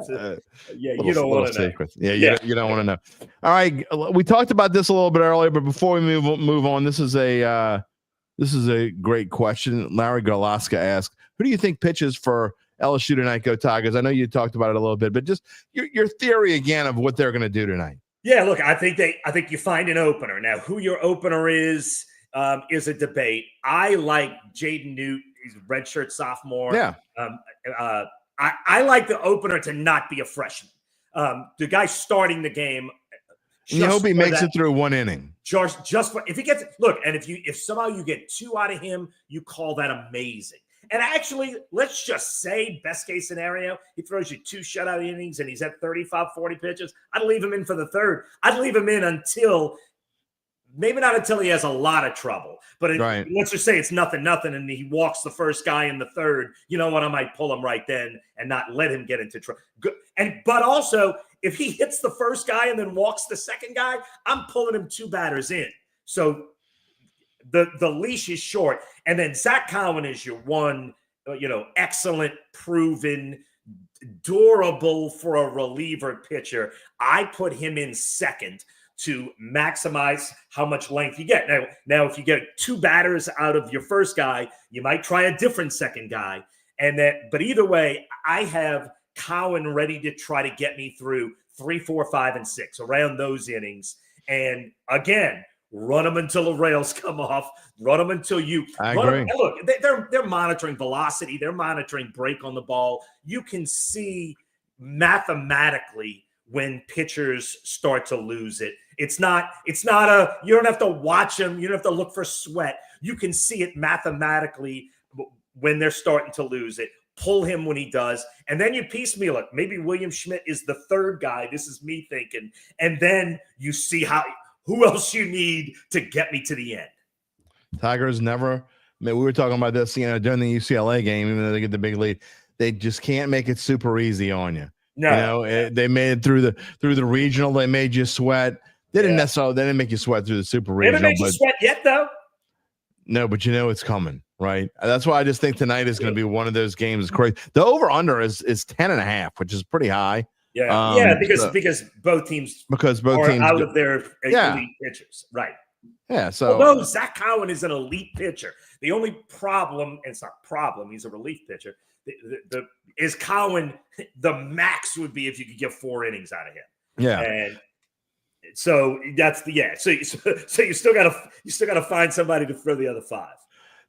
you don't want to know. Yeah, you don't want to know. All right, we talked about this a little bit earlier, but before we move on, this is a great question. Larry Galaska asked, "Who do you think pitches for LSU tonight? Go Tigers." I know you talked about it a little bit, but just your theory again of what they're going to do tonight. Yeah, look, I think you find an opener. Now, who your opener is a debate. I like Jaden Newt. He's a redshirt sophomore. Yeah. I like the opener to not be a freshman. The guy starting the game. You hope he makes it through 1 inning. Just for, if he gets and if somehow you get 2 out of him, you call that amazing. And actually, let's just say best case scenario, he throws you 2 shutout innings and he's at 35, 40 pitches. I'd leave him in for the 3rd. I'd leave him in until maybe not until he has a lot of trouble, but let's just say it's nothing, and he walks the first guy in the 3rd. You know what? I might pull him right then and not let him get into trouble. But also, if he hits the first guy and then walks the second guy, I'm pulling him 2 batters in. So the leash is short. And then Zach Cowan is your one, excellent, proven, durable for a reliever pitcher. I put him in 2nd to maximize how much length you get. Now, if you get 2 batters out of your first guy, you might try a different second guy. But either way, I have Cowan ready to try to get me through 3, 4, 5, and 6 around those innings. And again, run them until the rails come off. Run them until you. I agree. Look, they're monitoring velocity. They're monitoring break on the ball. You can see mathematically when pitchers start to lose it. It's not you don't have to watch them. You don't have to look for sweat. You can see it mathematically when they're starting to lose it. Pull him when he does. And then you piecemeal it. Maybe William Schmidt is the third guy. This is me thinking. And then you see who else you need to get me to the end. Tigers never. I mean, we were talking about this, during the UCLA game, even though they get the big lead, they just can't make it super easy on you. No, they made it through the regional. They made you sweat. They didn't make you sweat through the super regional. They haven't made you sweat yet, though. No, but it's coming, right? That's why I just think tonight is going to be one of those games. It's crazy. The over/under is 10.5, which is pretty high. Yeah, because both teams are out of their elite pitchers, right? Yeah. So although Zach Cowan is an elite pitcher, the only problem, and it's not a problem, he's a relief pitcher. Is Cowan, the max would be if you could get 4 innings out of him. Yeah. And so that's so you still gotta find somebody to throw the other 5.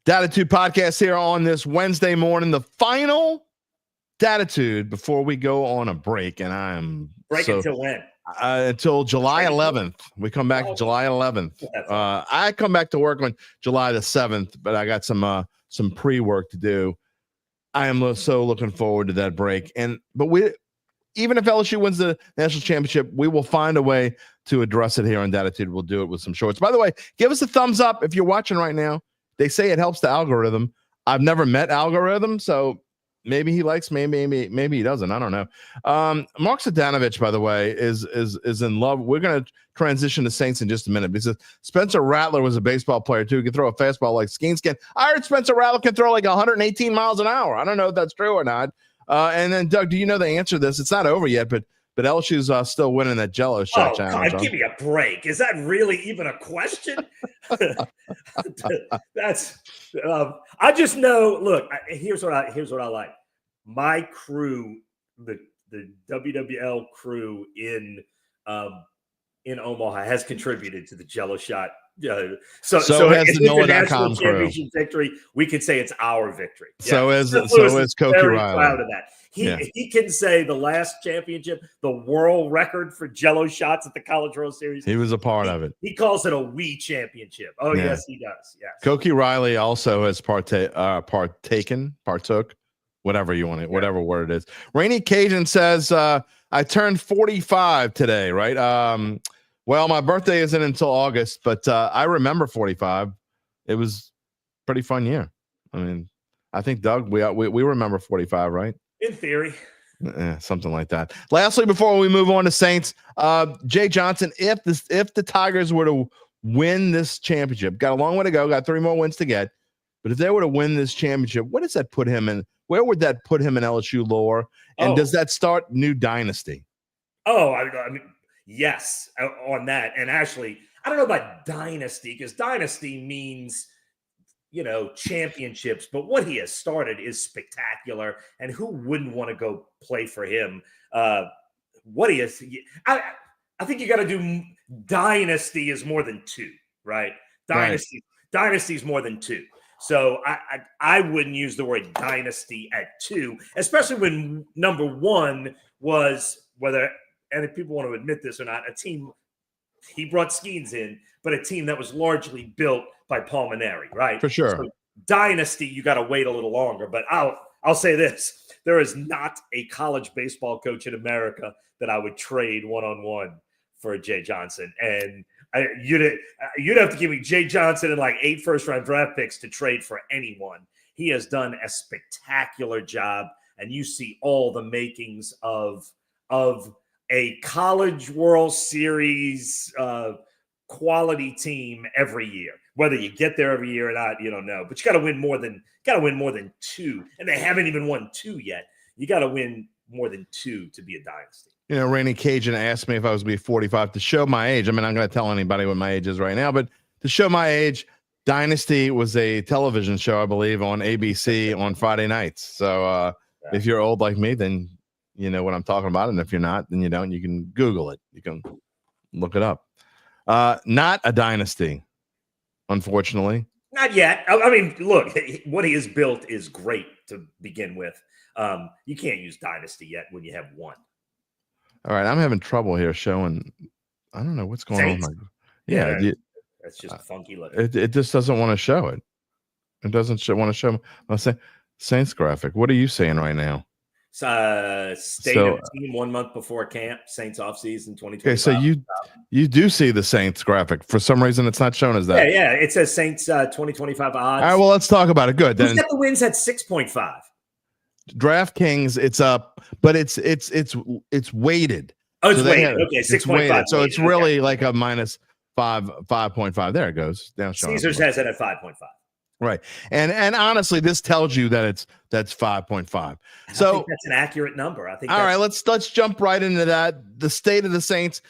Dattitude podcast here on this Wednesday morning, the final Dattitude before we go on a break, and until when? Until July 11th. We come back July 11th. I come back to work on July the 7th, but I got some pre-work to do. I am so looking forward to that break. But even if LSU wins the national championship, we will find a way to address it here on Dattitude. We'll do it with some shorts. By the way, give us a thumbs up if you're watching right now. They say it helps the algorithm. I've never met algorithm, so maybe he likes me, maybe he doesn't. I don't know. Mark Zadanovich, by the way, is in love. We're going to transition to Saints in just a minute because Spencer Rattler was a baseball player too. He could throw a fastball like skin. I heard Spencer Rattler can throw like 118 miles an hour. I don't know if that's true or not. And then Doug, do you know the answer to this? It's not over yet, but LSU's still winning that Jello shot challenge. God, give me a break. Is that really even a question? That's. I just know. Look, here's what I like. My crew, the WWL crew in Omaha, has contributed to the Jello shot. So has the NOLA.com championship victory. We can say it's our victory. So is Koki very Riley. Proud of that. He can say the last championship, the world record for Jello shots at the College World Series. He was a part of it. He calls it a we championship. Oh yes, he does. Yes. Koki Riley also has partook, whatever you want it, whatever word it is. Rainy Cajun says, I turned 45 today, right? Well, my birthday isn't until August, but I remember 45. It was a pretty fun year. I mean, I think, Doug, we remember 45, right? In theory. Something like that. Lastly, before we move on to Saints, Jay Johnson, if the Tigers were to win this championship, got a long way to go, got 3 more wins to get, but if they were to win this championship, what does that put him in? Where would that put him in LSU lore? And does that start new dynasty? Oh, I mean, yes, on that. And actually, I don't know about dynasty, because dynasty means, championships. But what he has started is spectacular. And who wouldn't want to go play for him? What he is, I think you got to do dynasty is more than 2, right? Dynasty is more than 2. So I wouldn't use the word dynasty at 2, especially when number 1 was, and if people want to admit this or not, a team, he brought Skeens in, but a team that was largely built by Paul Maneri, right? For sure. So dynasty, you got to wait a little longer. But I'll say this. There is not a college baseball coach in America that I would trade one-on-one for Jay Johnson. And you'd have to give me Jay Johnson and like 8 first-round draft picks to trade for anyone. He has done a spectacular job, and you see all the makings of a College World Series quality team every year. Whether you get there every year or not, you don't know. But you got to win more than 2, and they haven't even won 2 yet. You got to win more than 2 to be a dynasty. Rainy Cajun asked me if I was going to be 45 to show my age. I mean, I'm going to tell anybody what my age is right now, but to show my age, Dynasty was a television show, I believe, on ABC on Friday nights. So if you're old like me, then you know what I'm talking about. And if you're not, then you don't. You can Google it. You can look it up. Not a Dynasty, unfortunately. Not yet. I mean, look, what he has built is great to begin with. You can't use Dynasty yet when you have one. All right, I'm having trouble here showing. I don't know what's going Saints. on. Yeah, that's just funky looking. It just doesn't want to show it. It doesn't want to show. Let's say Saints graphic. What are you saying right now? State of team 1 month before camp, Saints offseason 2025. Okay, so you do see the Saints graphic. For some reason, it's not shown as that. Yeah. It says Saints 2025 odds. All right, well, let's talk about it. Good. Who's then got the wins at 6.5? DraftKings, it's up, but it's weighted. Oh, it's weighted. Okay, 6.5. So it's really like a minus 5.5. There it goes. Down. Caesars has it at 5.5. Right. And honestly, this tells you that that's 5.5. So I think that's an accurate number. I think. All right, let's jump right into that. The state of the Saints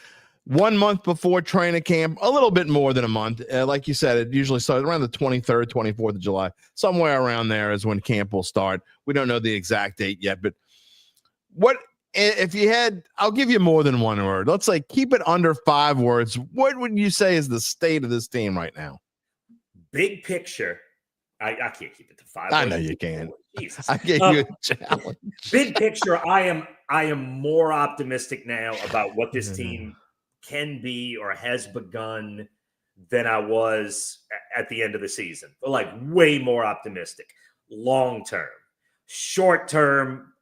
1 month before training camp, a little bit more than a month. Like you said, it usually starts around the 23rd, 24th of July. Somewhere around there is when camp will start. We don't know the exact date yet, but what if you had, I'll give you more than one word. Let's say keep it under 5 words. What would you say is the state of this team right now? Big picture. I can't keep it to 5. I know you can. Jesus. I gave you a challenge. Big picture, I am more optimistic now about what this team can be or has begun than I was at the end of the season. Like way more optimistic. Long term. Short term,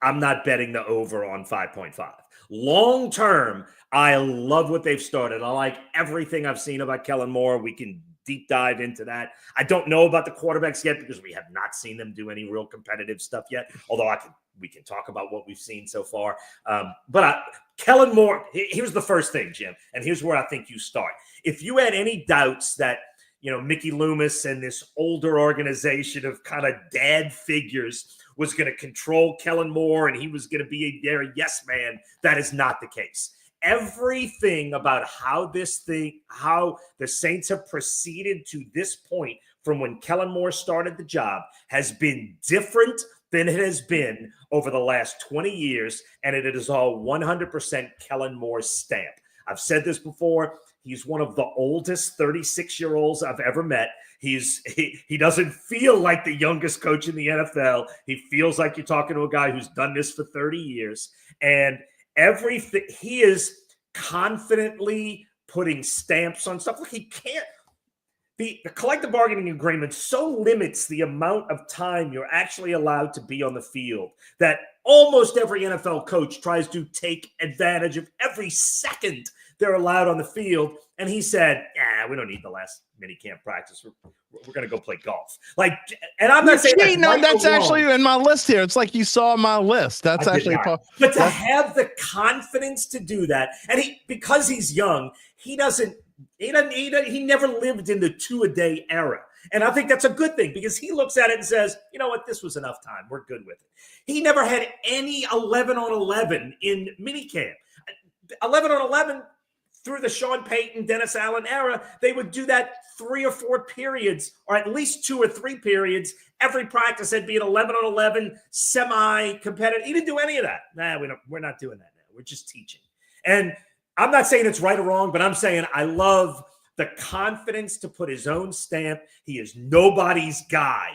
I'm not betting the over on 5.5. Long term, I love what they've started. I like everything I've seen about Kellen Moore. We can deep dive into that. I don't know about the quarterbacks yet because we have not seen them do any real competitive stuff yet. Although we can talk about what we've seen so far. But Kellen Moore, here's the first thing, Jim, and here's where I think you start. If you had any doubts that Mickey Loomis and this older organization of kind of dad figures was going to control Kellen Moore and he was going to be a yes man, that is not the case. Everything about how the Saints have proceeded to this point from when Kellen Moore started the job has been different than it has been over the last 20 years, and it is all 100% Kellen Moore's stamp. I've said this before. He's one of the oldest 36-year-olds I've ever met. He doesn't feel like the youngest coach in the NFL. He feels like you're talking to a guy who's done this for 30 years, and everything he is confidently putting stamps on stuff. Like he can't. The collective bargaining agreement so limits the amount of time you're actually allowed to be on the field that almost every NFL coach tries to take advantage of every second they're allowed on the field. And he said, we don't need the last mini camp practice. We're going to go play golf. And I'm not saying that's actually in my list here. It's like you saw my list. That's actually but to have the confidence to do that. And because he's young, he never lived in the 2-a-day era. And I think that's a good thing because he looks at it and says, you know what, this was enough time. We're good with it. He never had any 11-on-11 in minicamp. 11-on-11 through the Sean Payton, Dennis Allen era, they would do that 3 or 4 periods, or at least 2 or 3 periods. Every practice had be an 11-on-11 semi-competitive. He didn't do any of that. We're not doing that now. We're just teaching. And I'm not saying it's right or wrong, but I'm saying I love the confidence to put his own stamp. He is nobody's guy.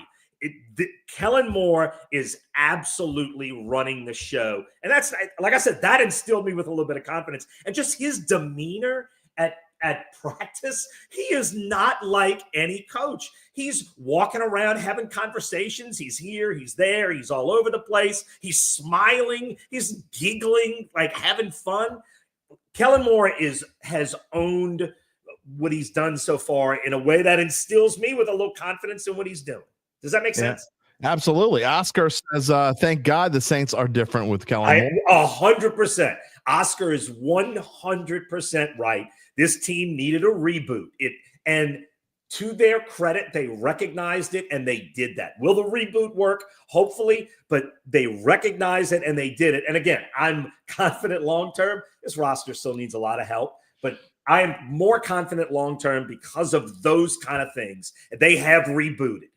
Kellen Moore is absolutely running the show. And that's, like I said, that instilled me with a little bit of confidence. And just his demeanor at practice, he is not like any coach. He's walking around having conversations. He's here, he's there, he's all over the place. He's smiling, he's giggling, like having fun. Kellen Moore has owned what he's done so far in a way that instills me with a little confidence in what he's doing. Does that make sense? Yeah, absolutely. Oscar says, thank God the Saints are different with Kellen Moore. 100%. Oscar is 100% right. This team needed a reboot. And to their credit, they recognized it and they did that. Will the reboot work? Hopefully, but they recognized it and they did it. And again, I'm confident long-term. This roster still needs a lot of help, but I am more confident long-term because of those kind of things. They have rebooted,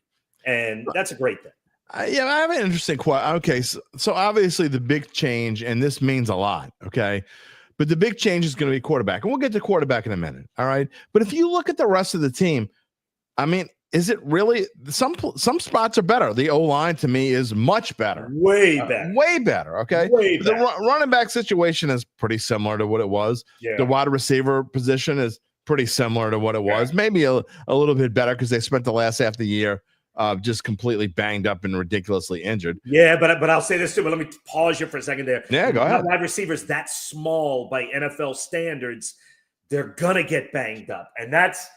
and that's a great thing. Yeah, I have an interesting question. Okay, so obviously the big change, and this means a lot, okay? But the big change is going to be quarterback, and we'll get to quarterback in a minute, all right? But if you look at the rest of the team, I mean, is it really some spots are better? The O-line to me is much better. Way better. Way better, okay? Way better. The running back situation is pretty similar to what it was. Yeah. The wide receiver position is pretty similar to what it was. Maybe a little bit better because they spent the last half of the year just completely banged up and ridiculously injured. Yeah, but I'll say this too, but let me pause you for a second there. Yeah, go ahead. Wide receivers that small by NFL standards, they're gonna get banged up. And that's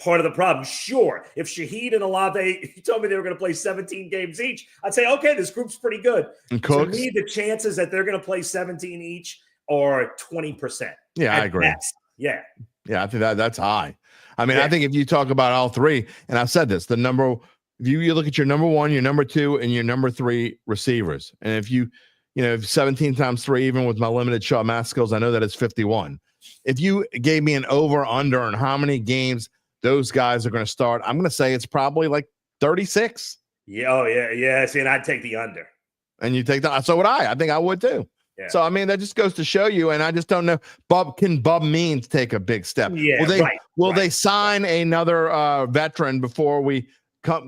part of the problem. Sure, if Shaheed and Olave, if you told me they were going to play 17 games each, I'd say, okay, this group's pretty good. And Cooks, to me, the chances that they're going to play 17 each are 20%. Yeah, I agree. Yeah. Yeah, I think that's high. I mean, I think if you talk about all three, and I've said this, if you look at your number one, your number two, and your number three receivers, and if you 17 times 3, even with my limited shot math skills, I know that it's 51. If you gave me an over under on how many games those guys are going to start, I'm going to say it's probably like 36. Yeah. Oh, yeah. Yeah. See, and I'd take the under. And you take that. So would I. I think I would too. Yeah. So, I mean, that just goes to show you, and I just don't know. Can Bub Means take a big step? Yeah, will they sign another veteran before we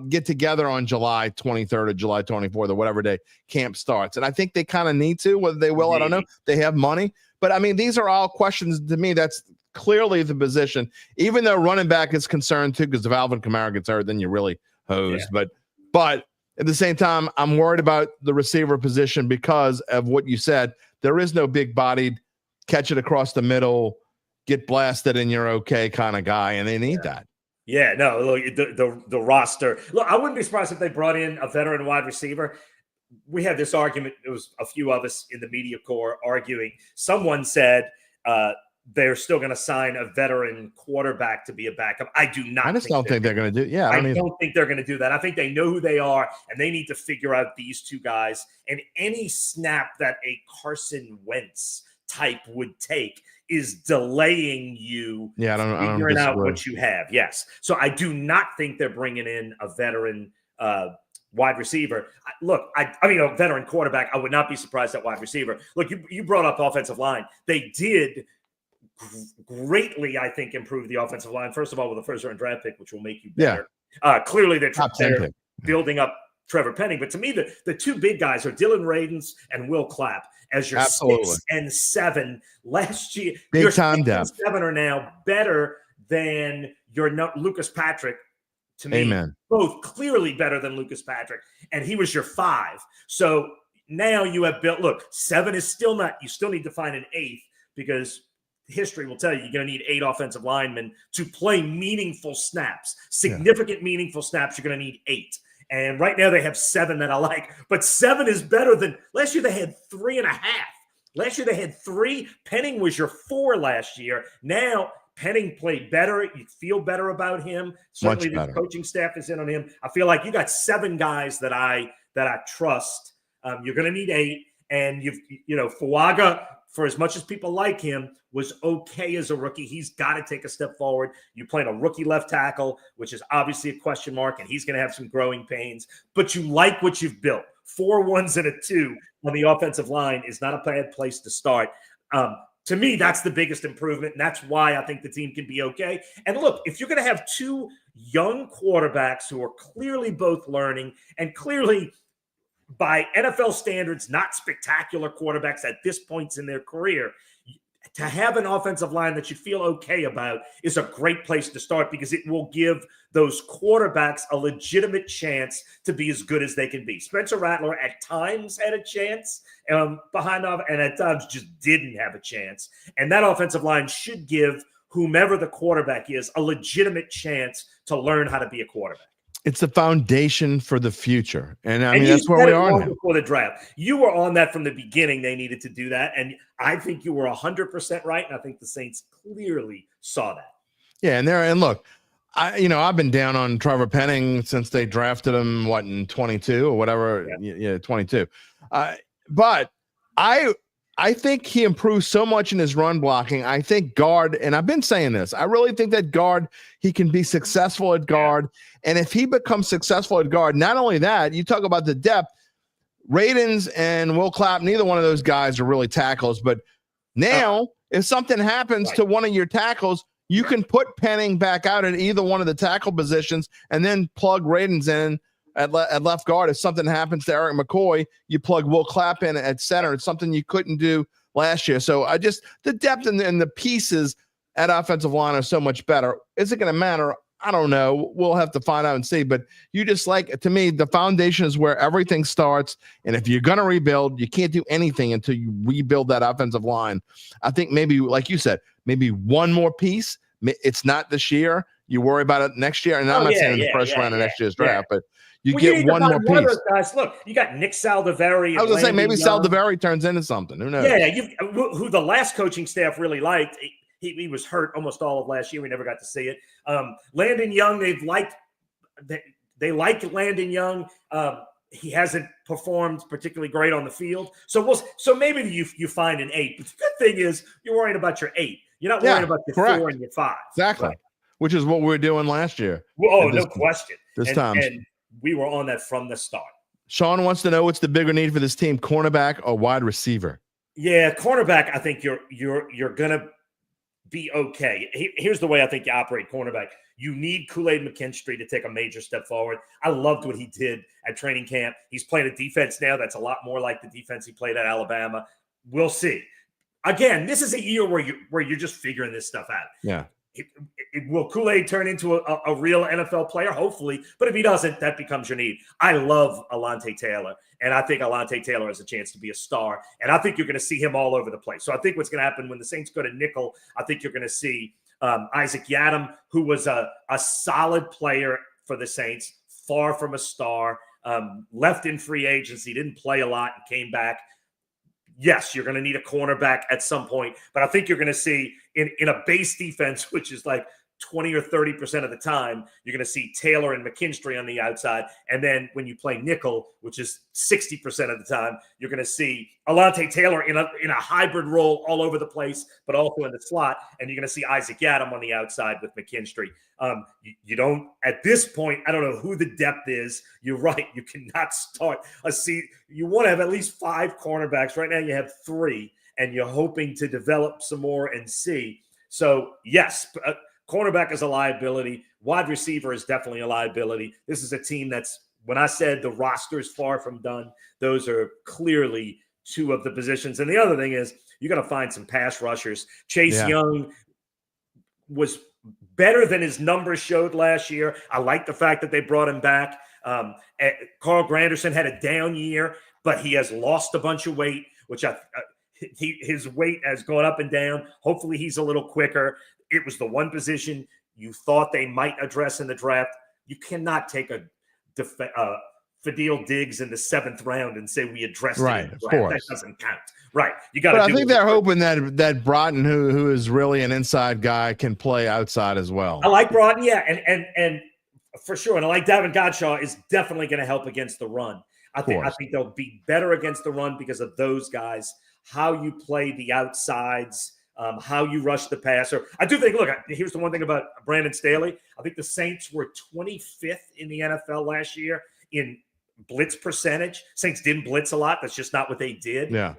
get together on July 23rd or July 24th or whatever day camp starts? And I think they kind of need to. Whether they will, I don't know. They have money. But, I mean, these are all questions to me. That's clearly the position, even though running back is concerned too, because if Alvin Kamara gets hurt, then you're really hosed. Yeah. But at the same time, I'm worried about the receiver position because of what you said. There is no big-bodied, catch it across the middle, get blasted, and you're okay kind of guy, and they need that. Yeah, no, look, the roster. Look, I wouldn't be surprised if they brought in a veteran wide receiver. We had this argument. It was a few of us in the media corps arguing. Someone said they're still going to sign a veteran quarterback to be a backup. I do not. I just don't think they're going to do. Yeah, I don't think they're going to do that. I think they know who they are, and they need to figure out these two guys. And any snap that a Carson Wentz type would take is delaying you. Yeah, I don't figuring out what you have. Yes, so I do not think they're bringing in a veteran wide receiver. Look, I mean a veteran quarterback. I would not be surprised at wide receiver. Look, you brought up offensive line. They did greatly, I think, improve the offensive line. First of all, with a first-round draft pick, which will make you better. Yeah. Clearly, they're building up Trevor Penning. But to me, the two big guys are Dylan Radins and Will Clapp as your 6 and 7 last year. Big time depth. 7 are now better than your Lucas Patrick. To me, Amen. Both clearly better than Lucas Patrick, and he was your 5. So now you have built. Look, 7 is still not. You still need to find an 8th because history will tell you you're going to need 8 offensive linemen to play meaningful snaps, significant meaningful snaps. You're going to need 8. And right now they have 7 that I like, but 7 is better than last year. They had 3.5. Last year they had 3. Penning was your 4 last year. Now Penning played better. You feel better about him. Certainly the coaching staff is in on him. I feel like you got 7 guys that I trust. You're going to need 8. And Fuaga, for as much as people like him, was okay as a rookie. He's got to take a step forward. You're playing a rookie left tackle, which is obviously a question mark, and he's going to have some growing pains. But you like what you've built. 4 1s and a 2 on the offensive line is not a bad place to start. To me, that's the biggest improvement, and that's why I think the team can be okay. And look, if you're going to have 2 young quarterbacks who are clearly both learning and clearly – by NFL standards, not spectacular quarterbacks at this point in their career, to have an offensive line that you feel okay about is a great place to start because it will give those quarterbacks a legitimate chance to be as good as they can be. Spencer Rattler at times had a chance behind off, and at times just didn't have a chance. And that offensive line should give whomever the quarterback is a legitimate chance to learn how to be a quarterback. It's the foundation for the future. And I mean, that's where we are now. Before the draft. You were on that from the beginning. They needed to do that. And I think you were 100% right. And I think the Saints clearly saw that. Yeah. And look, I've been down on Trevor Penning since they drafted him, in 22 or whatever. Yeah, 22. But I think he improved so much in his run blocking. I think guard, and I've been saying this, I really think that guard, he can be successful at guard. And if he becomes successful at guard, not only that, you talk about the depth, Radens and Will Clapp, neither one of those guys are really tackles. But now, if something happens to one of your tackles, you can put Penning back out at either one of the tackle positions and then plug Radens in at left guard. If something happens to Eric McCoy, you plug Will Clapp in at center. It's something you couldn't do last year. So the depth and the pieces at offensive line are so much better. Is it going to matter? I don't know. We'll have to find out and see. But to me, the foundation is where everything starts. And if you're going to rebuild, you can't do anything until you rebuild that offensive line. I think maybe, like you said, maybe one more piece. It's not this year. You worry about it next year. And I'm not saying in the first round of next year's draft, but you get one more piece. Those guys. Look, you got Nick Saldiveri. I was going to say, maybe Saldiveri turns into something. Who knows? Yeah, who the last coaching staff really liked. He was hurt almost all of last year. We never got to see it. Landon Young, they like Landon Young. He hasn't performed particularly great on the field. So maybe you find an 8. But the good thing is you're worried about your 8. You're not worried about your 4 and your 5. Exactly. Right. Which is what we were doing last year. No question. This time. And we were on that from the start. Sean wants to know what's the bigger need for this team, cornerback or wide receiver? Yeah, cornerback, I think you're going to be okay. Here's the way I think you operate cornerback. You need Kool-Aid McKinstry to take a major step forward. I loved what he did at training camp. He's playing a defense now that's a lot more like the defense he played at Alabama. We'll see. Again, this is a year where you're just figuring this stuff out. Yeah. Will Kool-Aid turn into a real NFL player? Hopefully. But if he doesn't, that becomes your need. I love Alontae Taylor, and I think Alontae Taylor has a chance to be a star. And I think you're going to see him all over the place. So I think what's going to happen when the Saints go to nickel, I think you're going to see Isaac Yiadom, who was a solid player for the Saints, far from a star, left in free agency, didn't play a lot and came back. Yes, you're going to need a cornerback at some point, but I think you're going to see in a base defense, which is like 20 or 30% of the time, you're going to see Taylor and McKinstry on the outside. And then when you play nickel, which is 60% of the time, you're going to see Alontae Taylor in a hybrid role all over the place, but also in the slot. And you're going to see Isaac Yiadom on the outside with McKinstry. You don't, at this point, I don't know who the depth is. You're right. You cannot start a season. You want to have at least 5 cornerbacks. Right now you have 3, and you're hoping to develop some more and see. So, yes, cornerback is a liability. Wide receiver is definitely a liability. This is a team that's, when I said the roster is far from done, those are clearly 2 of the positions. And the other thing is you got to find some pass rushers. Chase Young was better than his numbers showed last year. I like the fact that they brought him back. Carl Granderson had a down year, but he has lost a bunch of weight, which his weight has gone up and down. Hopefully he's a little quicker. It was the one position you thought they might address in the draft. You cannot take a Fadil Diggs in the 7th round and say we addressed it. Right, of course. That doesn't count. Right. You got to. But I think they're hoping that Broughton, who is really an inside guy, can play outside as well. I like Broughton, yeah, and for sure. And I like Davin Godchaux is definitely going to help against the run. I think they'll be better against the run because of those guys. How you play the outsides. How you rush the passer. I do think, look, here's the one thing about Brandon Staley. I think the Saints were 25th in the NFL last year in blitz percentage. Saints didn't blitz a lot. That's just not what they did. Yeah.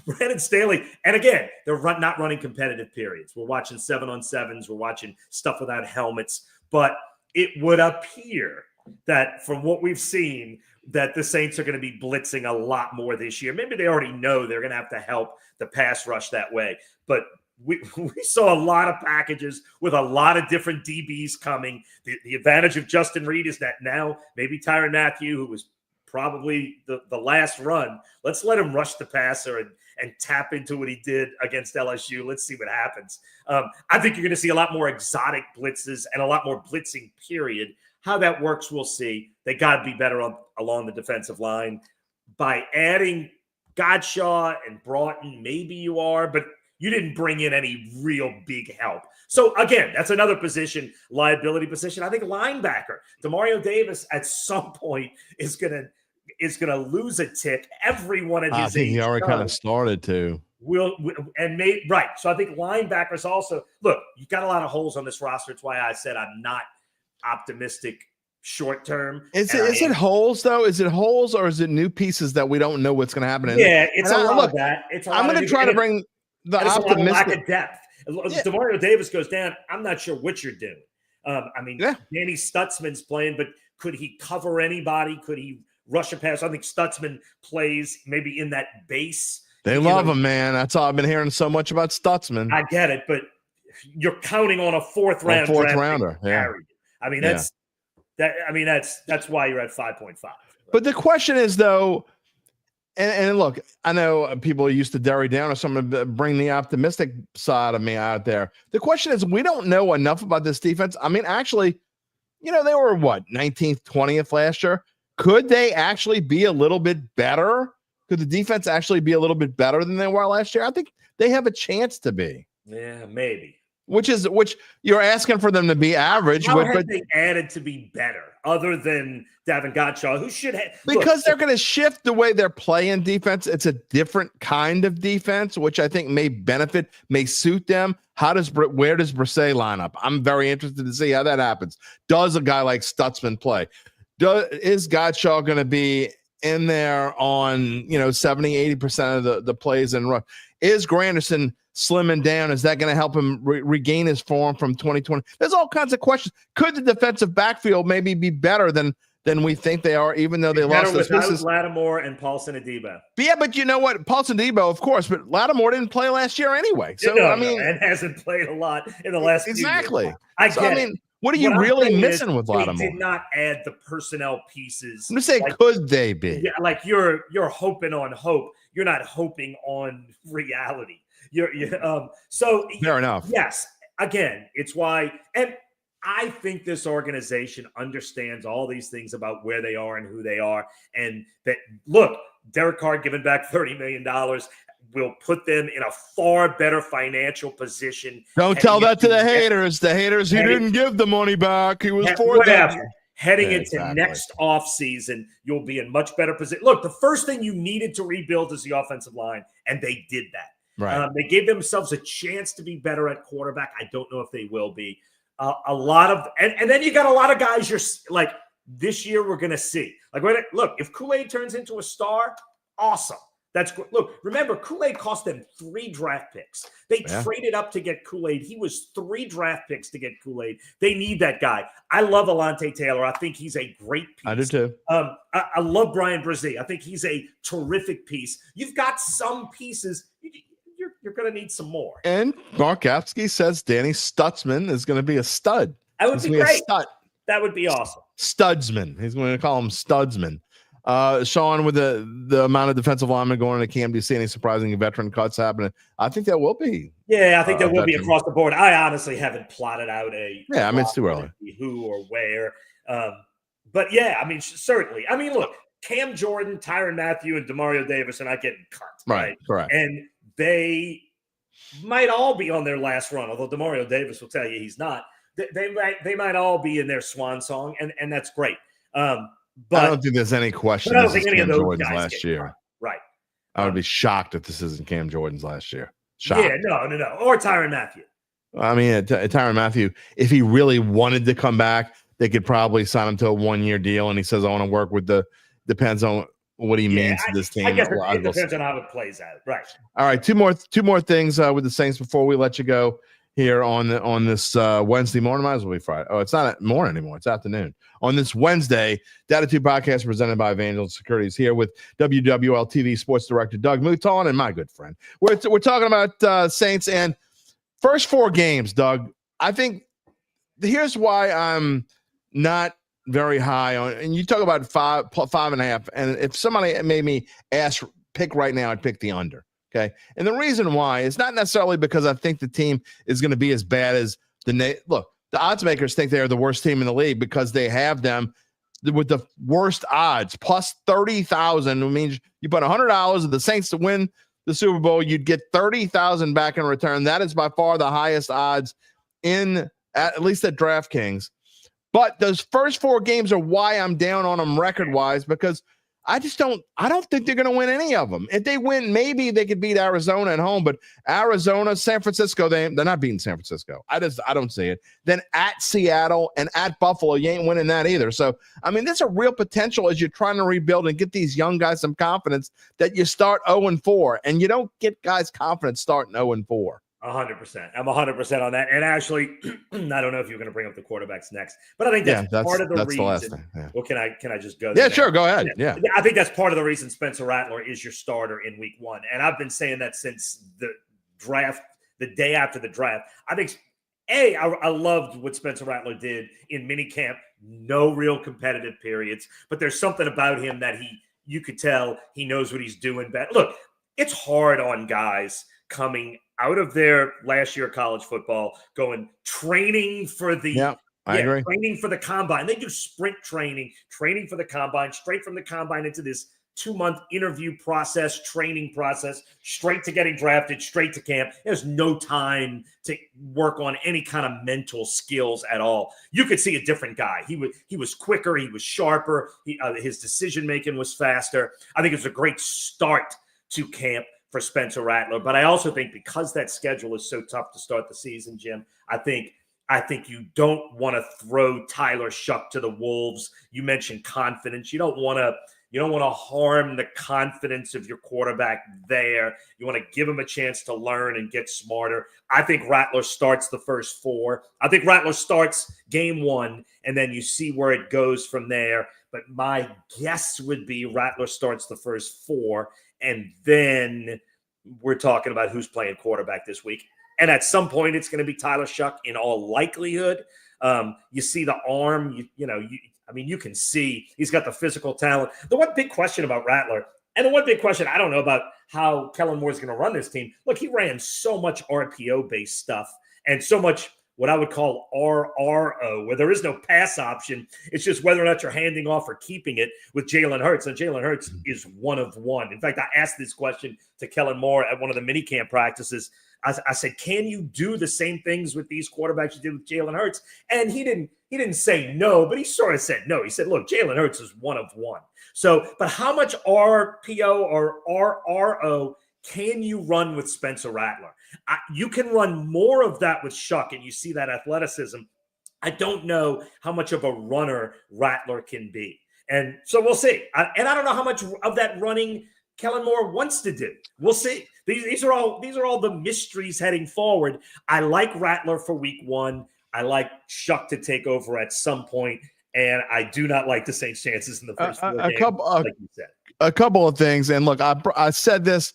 Brandon Staley, and again, they're not running competitive periods. We're watching 7-on-7s. We're watching stuff without helmets. But it would appear that from what we've seen, that the Saints are going to be blitzing a lot more this year. Maybe they already know they're going to have to help the pass rush that way. But we saw a lot of packages with a lot of different DBs coming. The advantage of Justin Reed is that now maybe Tyrann Mathieu, who was probably the last run, let's let him rush the passer and tap into what he did against LSU. Let's see what happens. I think you're going to see a lot more exotic blitzes and a lot more blitzing, period. How that works, we'll see. They got to be better along the defensive line. By adding Godchaux and Broughton, maybe you are, but You didn't bring in any real big help. So again, that's another position, liability position. I think linebacker, Demario Davis at some point is gonna lose a tick. Everyone at his I think age he already kind of started to. Right. So I think linebackers also, look, you got a lot of holes on this roster. It's why I said I'm not optimistic short term. Is it holes though? Is it holes or is it new pieces that we don't know what's going to happen? Yeah, it's a lot of that. I'm going to try to bring the optimistic lack of depth. Yeah. Demario Davis goes down. I'm not sure what you're doing. Danny Stutzman's playing, but could he cover anybody? Could he rush a pass? I think Stutzman plays maybe in that base. They love him, man. That's all I've been hearing so much about Stutzman. I get it, but you're counting on a fourth rounder. Yeah. I mean, that's why you're at 5.5. But the question is, though, and look, I know people are used to Derry down or someone to bring the optimistic side of me out there. The question is, we don't know enough about this defense. I mean, actually, they were 19th, 20th last year. Could they actually be a little bit better? Could the defense actually be a little bit better than they were last year? I think they have a chance to be. Yeah, maybe. Which you're asking for them to be average. How have they added to be better other than Davin Godchaux, who should have? Because they're going to shift the way they're playing defense. It's a different kind of defense, which I think may suit them. Where does Brisset line up? I'm very interested to see how that happens. Does a guy like Stutzman play? Is Godchaux going to be in there on 70-80% of the plays and run? Is Granderson slimming down? Is that going to help him regain his form from 2020? There's all kinds of questions. Could the defensive backfield maybe be better than we think they are, even though they lost those pieces? Lattimore and Paulson Adebo. Yeah, but you know what? Paulson Adebo, of course, but Lattimore didn't play last year anyway. So and hasn't played a lot in the last few years. What are you really missing with Lattimore? They did not add the personnel pieces. I'm just saying, could they be? Yeah, like you're hoping on hope. You're not hoping on reality. So fair enough. Yes. Again, it's why, and I think this organization understands all these things about where they are and who they are, and that look, Derek Carr giving back $30 million will put them in a far better financial position. Don't tell that to the haters. The haters who didn't give the money back. He was for them. Heading into next offseason, you'll be in much better position. Look, the first thing you needed to rebuild is the offensive line, and they did that. Right. They gave themselves a chance to be better at quarterback. I don't know if they will be. A lot of and then you got a lot of guys you're like, this year we're going to see. Like, look, if Kool-Aid turns into a star, awesome. That's good. Look, remember, Kool-Aid cost them 3 draft picks. They traded up to get Kool-Aid. He was 3 draft picks to get Kool-Aid. They need that guy. I love Alontae Taylor. I think he's a great piece. I do too. I love Brian Brzee. I think he's a terrific piece. You've got some pieces. You're going to need some more. And Mark Apsky says Danny Stutzman is going to be a stud. That would be great. That would be awesome. Studsman. He's going to call him Studsman. Sean, with the amount of defensive linemen going into Cam, do you see any surprising veteran cuts happening? I think that will be. Yeah, I think there will be across the board. I honestly haven't plotted out it's too early. Who or where. But yeah, I mean, certainly. I mean, look, Cam Jordan, Tyrann Mathieu, and Demario Davis are not getting cut. Right? Correct. And they might all be on their last run, although Demario Davis will tell you he's not. They might all be in their swan song, and that's great. But I don't think there's any question. I don't think any of those Jordan's guys last year. Right. I would be shocked if this isn't Cam Jordan's last year. Shocked. Yeah, no. Or Tyrann Mathieu. I mean, Tyrann Mathieu, if he really wanted to come back, they could probably sign him to a 1-year deal. And he says, I want to work with depends on what he means to this team. I guess it depends on how it plays out. Right. All right. Two more things with the Saints before we let you go here on this Wednesday morning. Might as well be Friday. Oh, it's not morning anymore. It's afternoon. On this Wednesday, Dattitude podcast presented by Evangeline Securities, here with WWL-TV sports director Doug Mouton and my good friend. We're talking about Saints and first 4 games, Doug. I think here's why I'm not very high on, and you talk about 5.5, and if somebody made me pick right now, I'd pick the under. Okay. And the reason why is not necessarily because I think the team is going to be as bad as look, the odds makers think they are the worst team in the league because they have them with the worst odds, plus 30,000, which means you put $100 of the Saints to win the Super Bowl, you'd get 30,000 back in return. That is by far the highest odds at least at DraftKings. But those first 4 games are why I'm down on them record-wise, because I don't think they're going to win any of them. If they win, maybe they could beat Arizona at home, but Arizona, San Francisco, they're not beating San Francisco. I don't see it. Then at Seattle and at Buffalo, you ain't winning that either. So, I mean, there's a real potential as you're trying to rebuild and get these young guys some confidence that you start 0-4, and you don't get guys confidence starting 0-4. 100%. I'm 100% on that. And actually, I don't know if you're going to bring up the quarterbacks next, but I think that's part of the reason. The last thing. Yeah. Well, can I just go there? Yeah, sure. Go ahead. Yeah. I think that's part of the reason Spencer Rattler is your starter in week 1. And I've been saying that since the draft, the day after the draft. I think, I loved what Spencer Rattler did in minicamp. No real competitive periods, but there's something about him that you could tell he knows what he's doing. But look, it's hard on guys coming out of their last year of college football, training for the I agree. Training for the combine. They do sprint training for the combine, straight from the combine into this 2-month interview process, training process, straight to getting drafted, straight to camp. There's no time to work on any kind of mental skills at all. You could see a different guy. He was quicker. He was sharper. His decision making was faster. I think it was a great start to camp for Spencer Rattler. But I also think because that schedule is so tough to start the season, Jim, I think you don't want to throw Tyler Shuck to the wolves. You mentioned confidence. You don't want to harm the confidence of your quarterback there. You want to give him a chance to learn and get smarter. I think Rattler starts the first 4. I think Rattler starts game 1, and then you see where it goes from there. But my guess would be Rattler starts the first 4, and then we're talking about who's playing quarterback this week. And at some point, it's going to be Tyler Shuck in all likelihood. You see the arm, you can see he's got the physical talent. The one big question about Rattler, and the one big question I don't know about how Kellen Moore is going to run this team. Look, he ran so much RPO-based stuff and so much what I would call RRO, where there is no pass option. It's just whether or not you're handing off or keeping it with Jalen Hurts. And Jalen Hurts is one of one. In fact, I asked this question to Kellen Moore at one of the minicamp practices. I said, can you do the same things with these quarterbacks you did with Jalen Hurts? And he didn't say no, but he sort of said no. He said, look, Jalen Hurts is one of one. So, but how much RPO or RRO can you run with Spencer Rattler? You can run more of that with Shuck, and you see that athleticism. I don't know how much of a runner Rattler can be. And so we'll see. And I don't know how much of that running Kellen Moore wants to do. We'll see. These are all the mysteries heading forward. I like Rattler for week 1. I like Shuck to take over at some point, and I do not like the Saints' chances in the first 4 games, like you said. A couple of things, and look, I said this,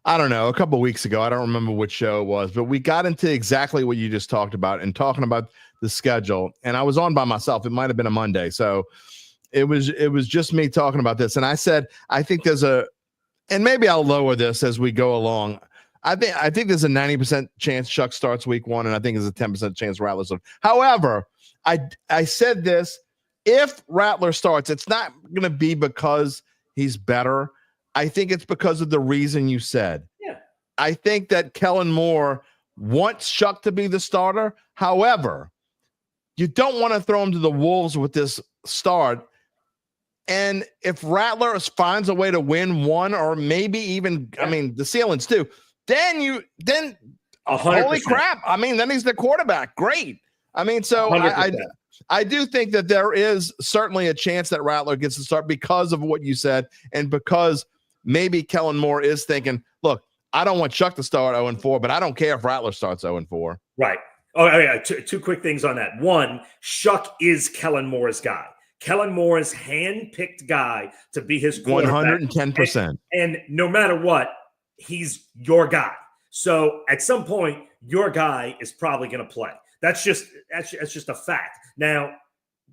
I don't know, a couple of weeks ago. I don't remember which show it was, but we got into exactly what you just talked about and talking about the schedule. And I was on by myself. It might have been a Monday, so it was just me talking about this. And I said, I think there's and maybe I'll lower this as we go along. I think there's a 90% chance Chuck starts week 1, and I think there's a 10% chance Rattler starts. However, I said this: if Rattler starts, it's not going to be because he's better. I think it's because of the reason you said. Yeah. I think that Kellen Moore wants Shuck to be the starter. However, you don't want to throw him to the wolves with this start. And if Rattler finds a way to win 1 or maybe even, the ceiling's 2, then 100%. Holy crap. Then he's the quarterback. Great. So I do think that there is certainly a chance that Rattler gets to start because of what you said, and because maybe Kellen Moore is thinking, look, I don't want Chuck to start 0-4, but I don't care if Rattler starts 0-4. Right. Oh, yeah. Two quick things on that. One, Shuck is Kellen Moore's guy. Kellen Moore's hand-picked guy to be his quarterback. 110%. And no matter what, he's your guy. So at some point, your guy is probably going to play. That's just a fact. Now,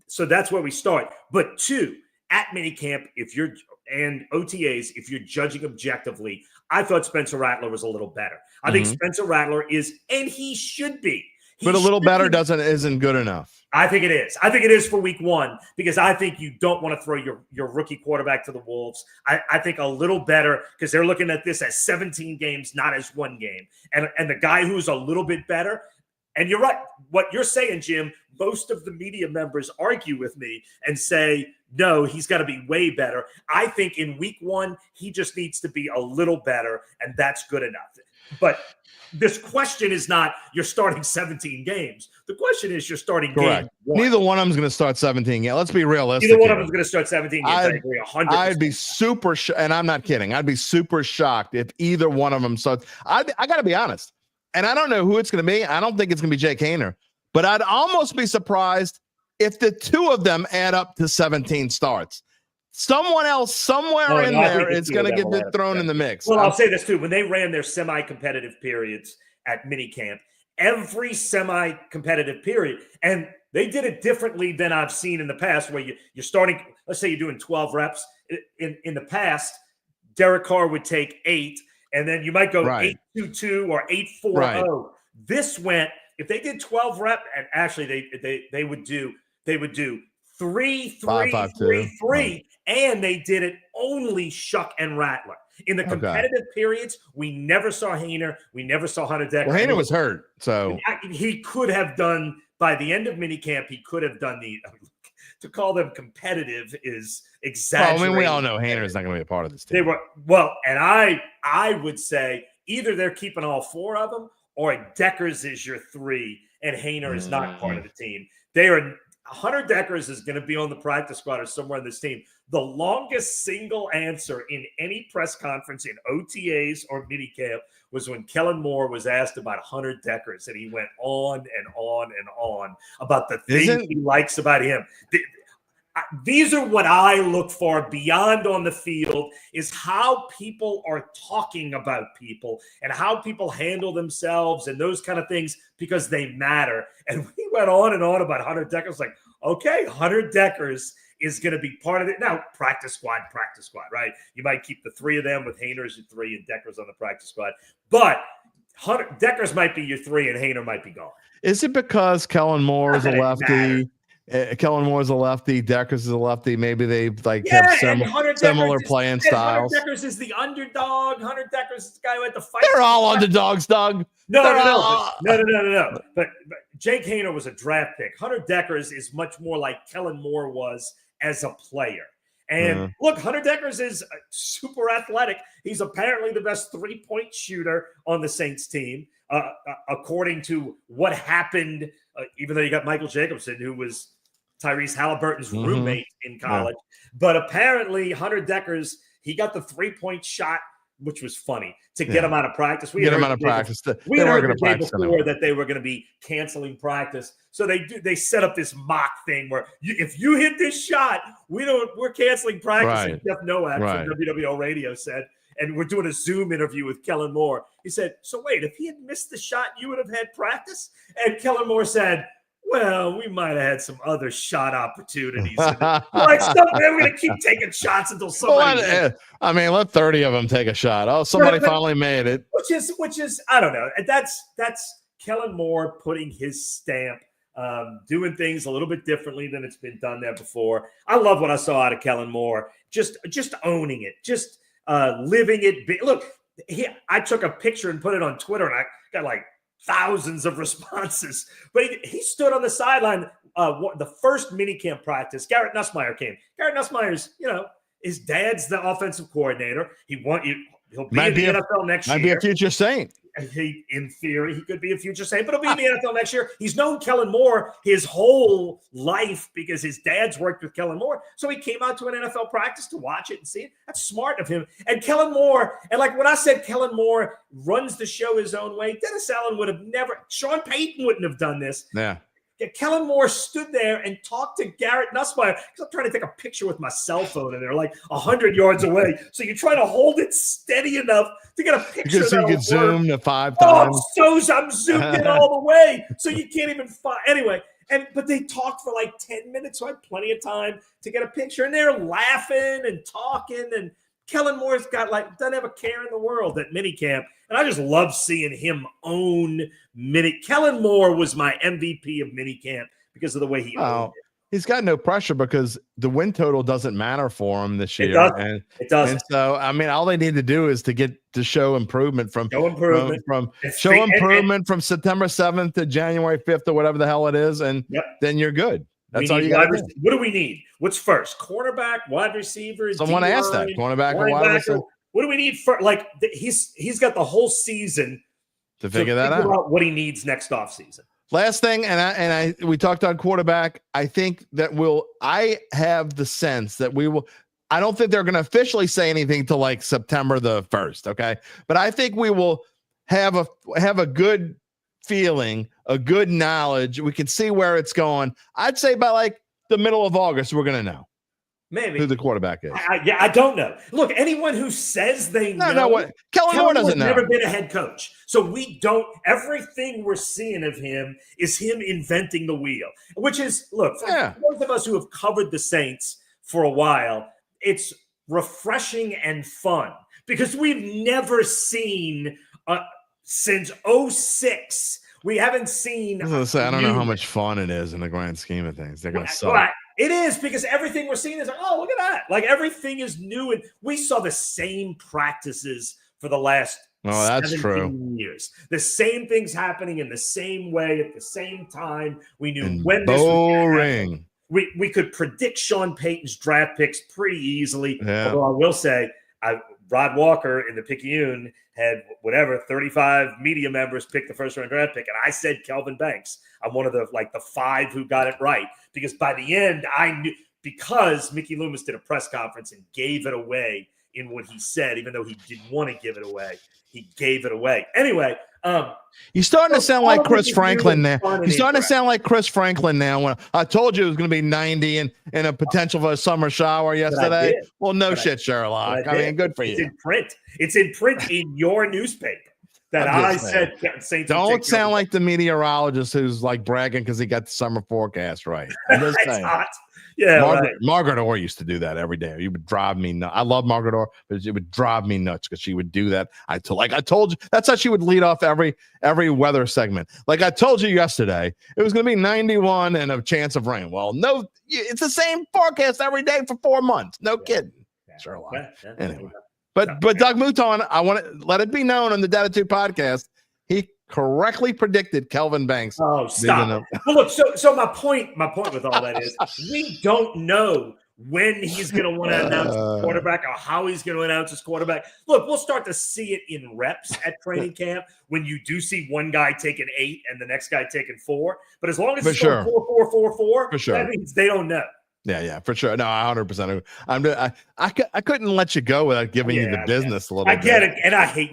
so that's where we start. But 2, at minicamp, and OTAs, if you're judging objectively, I thought Spencer Rattler was a little better. I think Spencer Rattler is, and he should be. But a little better isn't good enough. I think it is. I think it is for week one because I think you don't want to throw your rookie quarterback to the wolves. I think a little better because they're looking at this as 17 games, not as one game. And the guy who's a little bit better, and you're right, what you're saying, Jim, most of the media members argue with me and say, no, he's got to be way better. I think in week one, he just needs to be a little better, and that's good enough. But this question is not you're starting 17 games. The question is you're starting Correct. game one. Neither one of them is going to start 17 games. Let's be realistic. Neither one of them is going to start 17 games. I agree 100%. I'd be super and I'm not kidding. I'd be super shocked if either one of them starts. I got to be honest. And I don't know who it's going to be. I don't think it's going to be Jake Haener. But I'd almost be surprised if the two of them add up to 17 starts. Someone else somewhere in there is going to get thrown in the mix. Well, I'll say this too. When they ran their semi-competitive periods at minicamp, every semi-competitive period, and they did it differently than I've seen in the past, where you're starting, let's say you're doing 12 reps. In the past, Derek Carr would take 8, and then you might go 8-2-2 or 8-4-0. Right. This went, if they did 12 reps, and actually they would do 3-3-3-3, and they did it only Shuck and Rattler. In the competitive periods, we never saw Haener. We never saw Hunter Decker. Well, Haener was hurt, so he could have done, by the end of minicamp, he could have done to call them competitive is exaggerating. Well, I mean, we all know Haener is not going to be a part of this team. And I would say either they're keeping all 4 of them, or Deckers is your 3, and Haener is not part of the team. Hunter Deckers is going to be on the practice squad or somewhere on this team. The longest single answer in any press conference in OTAs or minicamp was when Kellen Moore was asked about Hunter Deckers, and he went on and on and on about the things he likes about him. These are what I look for beyond on the field, is how people are talking about people and how people handle themselves and those kind of things, because they matter. And we went on and on about Hunter Deckers, like, okay, Hunter Deckers is going to be part of it. Now, practice squad, right? You might keep the 3 of them with Haener's at 3 and Deckers on the practice squad. But Deckers might be your 3 and Haener might be gone. Is it because Kellen Moore is a lefty? Kellen Moore is a lefty. Deckers is a lefty. Maybe they have similar playing styles. Hunter Deckers is the underdog. Hunter Deckers is the guy who had to fight. They're all underdogs, Doug. No. But Jake Haener was a draft pick. Hunter Deckers is much more like Kellen Moore was as a player. And look, Hunter Deckers is super athletic. He's apparently the best 3-point shooter on the Saints team, according to what happened, even though you got Michael Jacobson, who was Tyrese Halliburton's roommate in college. But apparently Hunter Deckers, he got the 3-point shot, which was funny, to get him out of practice. We had heard the day before that they were going to be canceling practice. So they set up this mock thing where if you hit this shot, we're canceling practice. Right. And Jeff Nowak from WWL Radio said, and we're doing a Zoom interview with Kellen Moore. He said, so wait, if he had missed the shot, you would have had practice? And Kellen Moore said, well, we might have had some other shot opportunities. We're going to keep taking shots until somebody. I mean, let 30 of them take a shot. Oh, somebody finally made it. Which is, I don't know. That's Kellen Moore putting his stamp, doing things a little bit differently than it's been done there before. I love what I saw out of Kellen Moore. Just owning it, just living it. Look, I took a picture and put it on Twitter, and I got like thousands of responses. But he stood on the sideline. The first minicamp practice, Garrett Nussmeier came. Garrett Nussmeier's, his dad's the offensive coordinator. He'll be in the NFL next year. Might be a future Saint. In theory, he could be a future Saint, but he'll be in the NFL next year. He's known Kellen Moore his whole life because his dad's worked with Kellen Moore. So he came out to an NFL practice to watch it and see it. That's smart of him. And Kellen Moore, and like when I said Kellen Moore runs the show his own way, Dennis Allen would have never, Sean Payton wouldn't have done this. Yeah. Kellen Moore stood there and talked to Garrett Nussmeier because I'm trying to take a picture with my cell phone and they're like 100 yards away. So you try to hold it steady enough to get a picture. So you can zoom to 5 times. I'm zoomed in all the way. So you can't even find. Anyway, but they talked for like 10 minutes. So I had plenty of time to get a picture. And they're laughing and talking. And Kellen Moore's doesn't have a care in the world at minicamp. And I just love seeing him own Kellen Moore was my MVP of minicamp because of the way he owned it. He's got no pressure because the win total doesn't matter for him this year. It doesn't. And so, I mean, all they need to do is to show improvement from September 7th to January 5th or whatever the hell it is, and then you're good. That's all you got to do. What do we need? What's first? Cornerback, wide receiver? Someone asked that. Cornerback or wide receiver? What do we need for? Like he's got the whole season to figure that out. What he needs next offseason. Last thing, and we talked on quarterback. I think that I have the sense that we will. I don't think they're going to officially say anything till like September the 1st. Okay, but I think we will have a good feeling, a good knowledge. We can see where it's going. I'd say by like the middle of August, we're going to know. Maybe who the quarterback is. I don't know. Look, anyone who says they know. No, what? Kellen Moore doesn't know. Never been a head coach. So we don't, everything we're seeing of him is him inventing the wheel, which is, look, for those of us who have covered the Saints for a while, it's refreshing and fun because we've never seen, since 2006, we haven't seen. I don't know how much fun it is in the grand scheme of things. They're going to suck. Right. It is because everything we're seeing is like, oh, look at that. Like everything is new. And we saw the same practices for the last 17 years. The same things happening in the same way at the same time. We knew when this was ring. We could predict Sean Payton's draft picks pretty easily. Yeah. Although I will say, Rod Walker in the Picayune had 35 media members pick the first round draft pick. And I said Kelvin Banks. I'm one of the 5 who got it right. Because by the end, I knew, because Mickey Loomis did a press conference and gave it away in what he said, even though he didn't want to give it away. He gave it away. Anyway. You're starting to sound like Chris Franklin now. You're starting to sound like Chris Franklin now. When I told you it was going to be 90 and a potential for a summer shower yesterday. Well, no shit, Sherlock. I mean, good for you. It's in print. It's in print in your newspaper that I said. Don't sound like the meteorologist who's like bragging because he got the summer forecast right. I'm just saying. Hot. Yeah, Margaret Orr used to do that every day. It would drive me nuts. I love Margaret Orr, but it would drive me nuts because she would do that. I told you, that's how she would lead off every weather segment. Like I told you yesterday, it was going to be 91 and a chance of rain. Well, no, it's the same forecast every day for 4 months. No kidding, Sherlock. Anyway, but Doug Mouton, I want to let it be known on the Dattitude podcast, he correctly predicted Kelvin Banks. Oh, stop. Well, look, so my point with all that is we don't know when he's going to want to announce his quarterback or how he's going to announce his quarterback. Look, we'll start to see it in reps at training camp when you do see one guy taking 8 and the next guy taking 4. But as long as it's 4, 4, 4, 4, that means they don't know. Yeah, for sure. No, 100%. I couldn't let you go without giving you the business a little bit. I get it, and I hate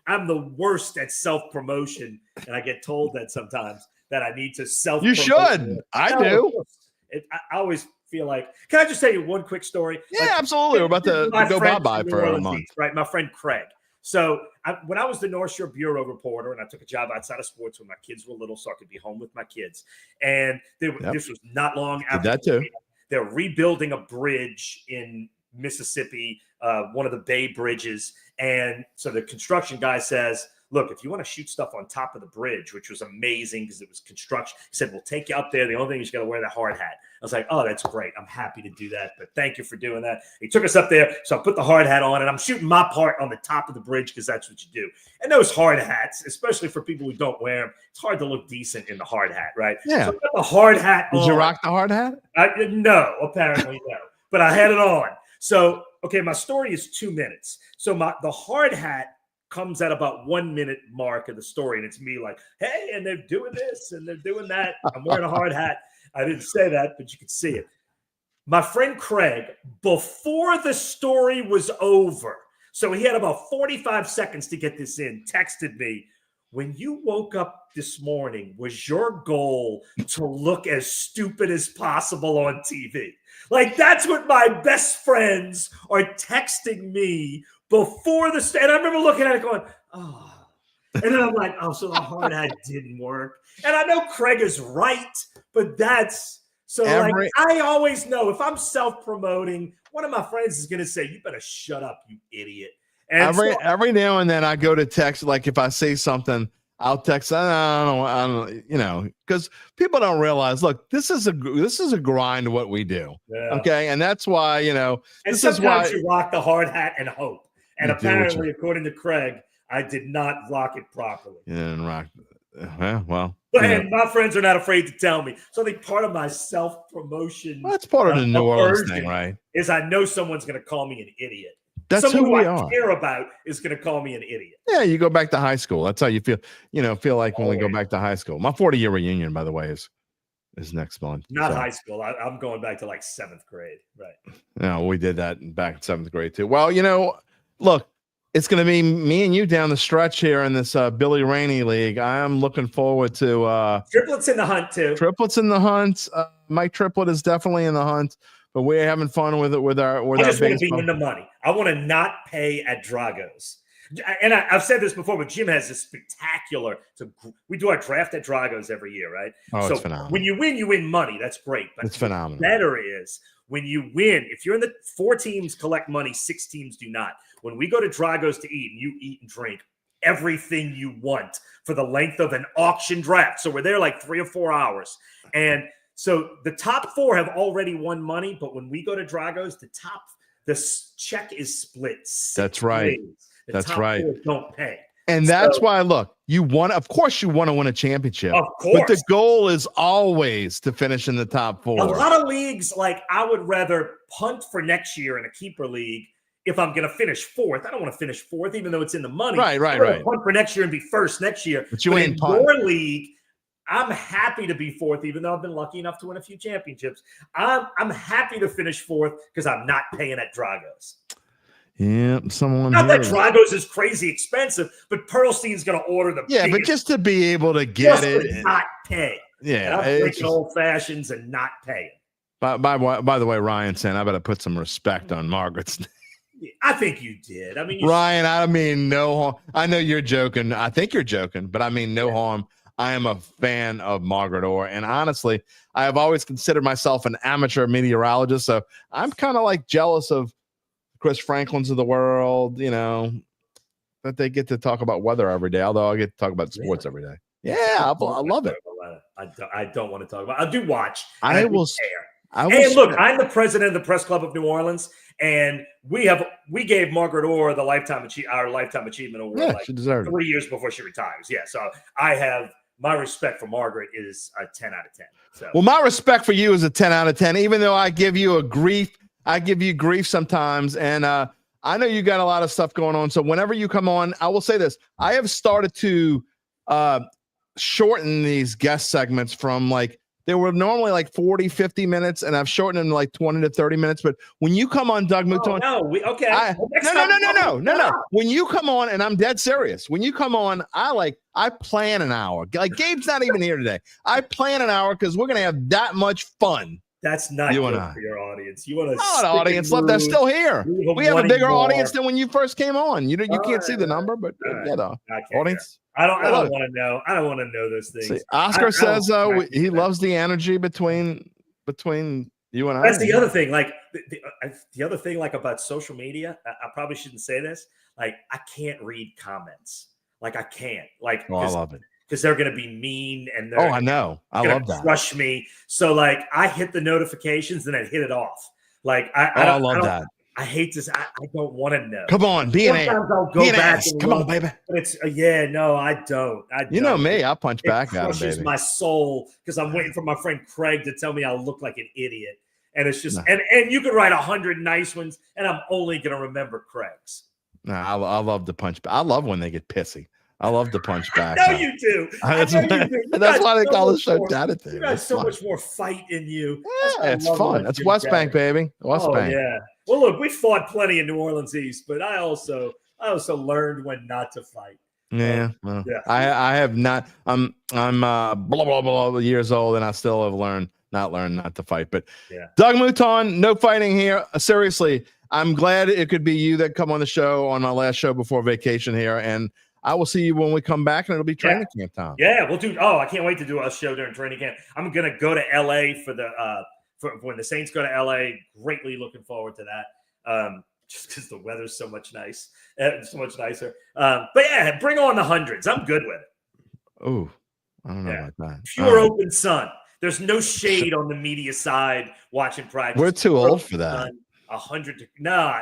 I'm the worst at self-promotion, and I get told that sometimes that I need to self-promote. You should. I do. I always feel like, can I just tell you one quick story? Yeah, absolutely. We're about to go bye-bye for a month. Right, my friend Craig. So when I was the North Shore Bureau reporter, and I took a job outside of sports when my kids were little so I could be home with my kids, and this was not long after that too. They're rebuilding a bridge in Mississippi, one of the Bay Bridges. And so the construction guy says, look, if you want to shoot stuff on top of the bridge, which was amazing because it was construction, he said, we'll take you up there. The only thing is you got to wear that hard hat. I was like, oh, that's great. I'm happy to do that. But thank you for doing that. He took us up there. So I put the hard hat on and I'm shooting my part on the top of the bridge because that's what you do. And those hard hats, especially for people who don't wear them, it's hard to look decent in the hard hat, right? Yeah. So I got the hard hat on. Did you rock the hard hat? No, apparently no. But I had it on. So, okay, my story is 2 minutes. So the hard hat comes at about 1 minute mark of the story. And it's me like, hey, and they're doing this and they're doing that. I'm wearing a hard hat. I didn't say that, but you could see it. My friend Craig, before the story was over, so he had about 45 seconds to get this in, texted me, when you woke up this morning, was your goal to look as stupid as possible on TV? Like, that's what my best friends are texting me before the – and I remember looking at it going, oh. And then I'm like, oh, so the hard hat didn't work. And I know Craig is right, but that's – so, I always know if I'm self-promoting, one of my friends is going to say, you better shut up, you idiot. And every now and then I go to text, like if I say something, I'll text. I don't, you know, because people don't realize. Look, this is a grind. What we do, okay, and that's why, you know, and this is why you rock the hard hat and hope. And apparently, you, according to Craig, I did not rock it properly. You didn't rock. Well, and my friends are not afraid to tell me. So I think part of my self-promotion, that's part of the New Orleans thing, right? Is I know someone's going to call me an idiot. That's someone who I care about is going to call me an idiot. Yeah, you go back to high school. That's how you feel. You know, feel like when we go back to high school. My 40-year reunion, by the way, is next month. Not high school. I'm going back to like 7th grade. Right. No, we did that back in 7th grade too. Well, you know, look, it's going to be me and you down the stretch here in this Billy Rainey League. I am looking forward to triplets in the hunt too. Triplets in the hunt. Mike Triplet is definitely in the hunt, but we're having fun with it with our. I just want to be in the money. I want to not pay at Drago's. And I've said this before, but Jim has this spectacular. We do our draft at Drago's every year, right? Oh, so it's phenomenal. When you win money. That's great. But it's phenomenal. Better is when you win. If you're in the 4 teams collect money, 6 teams do not. When we go to Drago's to eat, and you eat and drink everything you want for the length of an auction draft. So we're there like 3 or 4 hours, and so the top 4 have already won money. But when we go to Drago's, the check is split. That's right. That's right. Don't pay. And that's why, look, of course you want to win a championship. Of course. But the goal is always to finish in the top 4. A lot of leagues, like I would rather punt for next year in a keeper league if I'm going to finish 4th. I don't want to finish 4th, even though it's in the money. Right. Punt for next year and be 1st next year. But you ain't in your league, I'm happy to be 4th, even though I've been lucky enough to win a few championships. I'm happy to finish 4th because I'm not paying at Drago's. Yeah, someone. Not that Drago's is crazy expensive, but Pearlstein's going to order the. Yeah, but just to be able to get it, and not pay. Yeah, I'm drinking old fashions and not paying. By the way, Ryan said I better put some respect on Margaret's name. I think you did. I mean, Ryan, I mean no harm. I know you're joking. I think you're joking, but I mean no harm. I am a fan of Margaret Orr, and honestly, I have always considered myself an amateur meteorologist, so I'm kind of like jealous of Chris Franklin's of the world, you know, that they get to talk about weather every day, although I get to talk about sports every day. Yeah, I love it. I don't want to talk about it. I do watch. I will share. And look, I'm the president of the Press Club of New Orleans, and we gave Margaret Orr our Lifetime Achievement Award like she deserved 3 years before she retires. Yeah, so I have my respect for Margaret is a 10 out of 10. So. Well, my respect for you is a 10 out of 10, even though I give you grief sometimes. And I know you got a lot of stuff going on. So whenever you come on, I will say this. I have started to shorten these guest segments from they were normally like 40, 50 minutes, and I've shortened them to like 20 to 30 minutes. But when you come on, Doug Mouton. No. When you come on, and I'm dead serious. When you come on, I plan an hour. Like Gabe's not even here today. I plan an hour because we're going to have that much fun. That's not good for your audience. You want to audience love. They're still here. We have a bigger audience than when you first came on. You can't see the number, but audience. I don't want to know. I don't want to know those things. See, Oscar says he loves the energy between you and I. That's the other thing. Like the other thing, like about social media. I probably shouldn't say this. Like I can't read comments. Like I can't. Like I love it. Because they're going to be mean and I know. I love that. Crush me. So like I hit the notifications and then hit it off. Like I love that. I hate this. I don't want to know. Come on, be an ass. I'll go back. Come on, baby. But it's no, I don't. You know me. I'll punch back at him, baby. It crushes my soul because I'm waiting for my friend Craig to tell me I look like an idiot. And it's just and you could write 100 nice ones, and I'm only going to remember Craig's. No, I love the punch back. I love when they get pissy. I love the punch back. I know you do. That's why they call the show Dattitude. You got so much more fight in you. Yeah, it's fun. That's West Bank, baby. West Bank. Yeah. Well, look, we fought plenty in New Orleans East, but I also learned when not to fight. Yeah. Well, I have not. I'm blah blah blah years old, and I still have not learned not to fight. But Doug Mouton, no fighting here. Seriously, I'm glad it could be you that come on the show on my last show before vacation here, and I will see you when we come back, and it'll be training camp time. Yeah, we'll do. Oh, I can't wait to do a show during training camp. I'm gonna go to LA for when the Saints go to LA. Greatly looking forward to that. Just because the weather's so much nicer. But yeah, bring on the hundreds. I'm good with it. Oh, I don't know Yeah. about that. Pure open sun. There's no shade on the media side watching practice. We're too old for that. 100. No,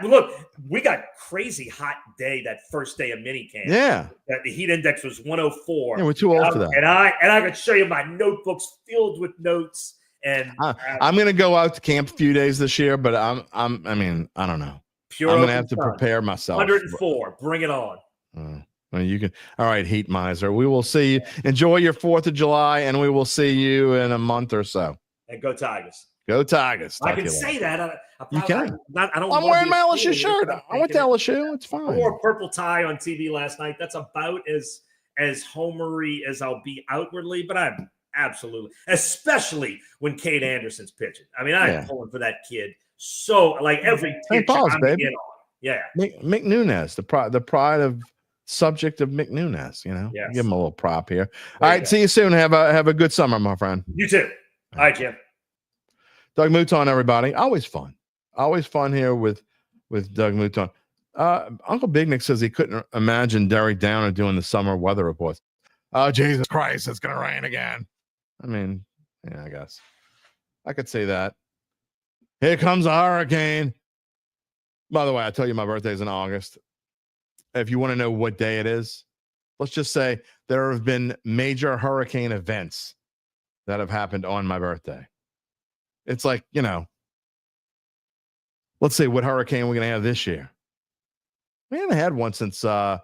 look, we got crazy hot day that first day of minicamp. Yeah. The heat index was 104. Yeah, we're too old for that. And I could show you my notebooks filled with notes. And I'm gonna go out to camp a few days this year, but I mean, I don't know. Pure I'm gonna have to prepare myself. 104. Bring it on. Well, you can. All right, Heat Miser. We will see you. Enjoy your 4th of July, and we will see you in a month or so. And go Tigers. Go Tigers. I can say that. You can. I'm wearing my LSU shirt. I went to LSU. It's fine. I wore a purple tie on TV last night. That's about as homery as I'll be outwardly, but I'm absolutely, especially when Cade Anderson's pitching. I mean, I'm pulling for that kid. So, like, every pitch I'm baby. in on. Yeah. Mick Nunez, the pride of subject of Mick Nunez, you know. Yes. Give him a little prop here. All right, see you soon. Have a good summer, my friend. You too. All right, Jim. Doug Mouton, everybody. Always fun here with Doug Mouton. Uncle Big Nick says he couldn't imagine Derek Downer doing the summer weather reports. Oh, Jesus Christ, it's gonna rain again. I mean, yeah, I guess I could say that. Here comes a hurricane. By the way, I tell you my birthday's in August. If you want to know what day it is, let's just say there have been major hurricane events that have happened on my birthday. It's like, you know, let's see what hurricane we're going to have this year. We haven't had one since Ida.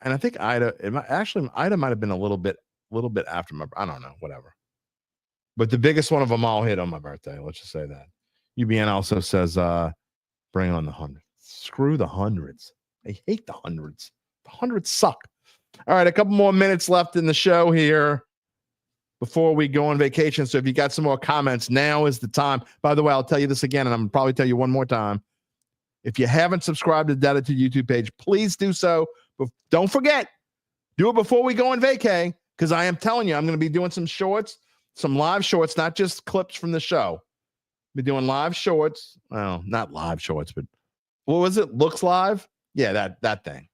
And I think Ida might have been a little bit after I don't know, whatever. But the biggest one of them all hit on my birthday. Let's just say that. UBN also says, bring on the 100. Screw the hundreds. I hate the hundreds. The hundreds suck. All right, a couple more minutes left in the show here before we go on vacation. So if you got some more comments, now is the time. By the way, I'll tell you this again, and I'm going to probably tell you one more time. If you haven't subscribed to the Dattitude YouTube page, please do so. But don't forget, do it before we go on vacay, because I am telling you, I'm going to be doing some shorts, some live shorts, not just clips from the show. Be doing live shorts. Well, not live shorts, but what was it? Looks Live? Yeah, that thing.